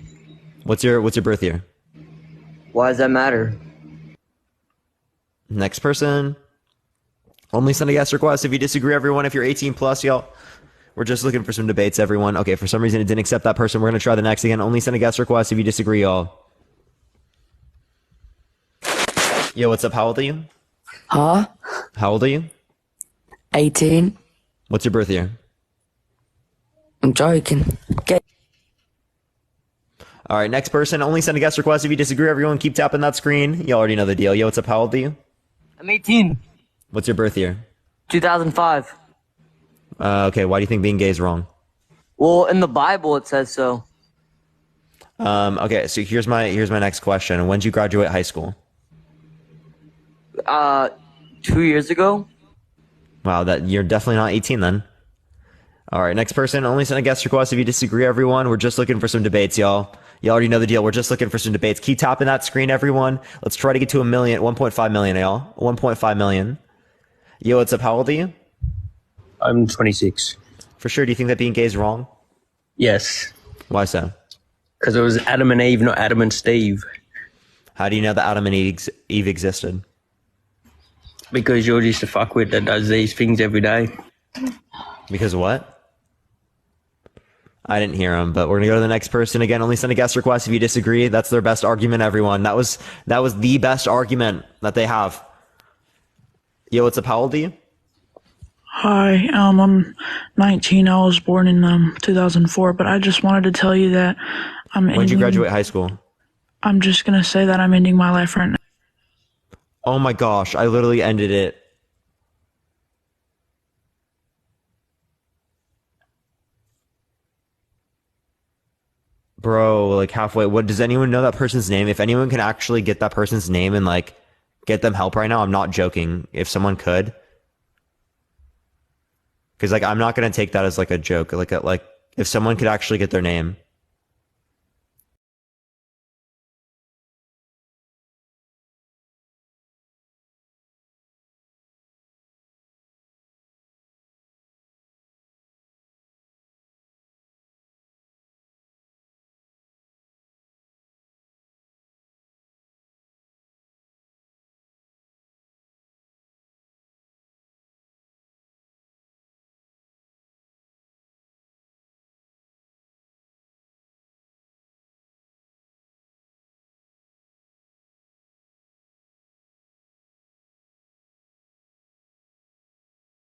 What's your birth year? Why does that matter? Next person. Only send a guest request if you disagree, everyone. If you're 18 plus, y'all. We're just looking for some debates, everyone. Okay, for some reason it didn't accept that person. We're going to try the next again. Only send a guest request if you disagree, y'all. Yo, what's up? How old are you? Huh? How old are you? 18. What's your birth year? I'm joking. All right, next person. Only send a guest request if you disagree, everyone. Keep tapping that screen. You already know the deal. Yo, what's up? How old are you? I'm 18. What's your birth year? 2005. Okay, why do you think being gay is wrong? Well, in the Bible it says so. Okay, so here's my next question. When did you graduate high school? 2 years ago. Wow, that you're definitely not 18 then. All right, next person. Only send a guest request if you disagree, everyone. We're just looking for some debates, y'all. You already know the deal. We're just looking for some debates. Keep tapping that screen, everyone. Let's try to get to 1.5 million, y'all. 1.5 million. Yo, what's up? How old are you? I'm 26. For sure. Do you think that being gay is wrong? Yes. Why so? Because it was Adam and Eve, not Adam and Steve. How do you know that Adam and Eve existed? Because you're just a fuckwit that does these things every day. Because what? I didn't hear him, but we're going to go to the next person again. Only send a guest request if you disagree. That's their best argument, everyone. That was the best argument that they have. Yo, what's up? How old are you? Hi, I'm 19. I was born in 2004, but I just wanted to tell you that When did you graduate high school? I'm just gonna say that I'm ending my life right now. Oh my gosh, I literally ended it. Bro, like halfway. What does anyone know that person's name? If anyone can actually get that person's name and like get them help right now, I'm not joking. If someone could. Cause like I'm not gonna take that as like a joke. Like if someone could actually get their name.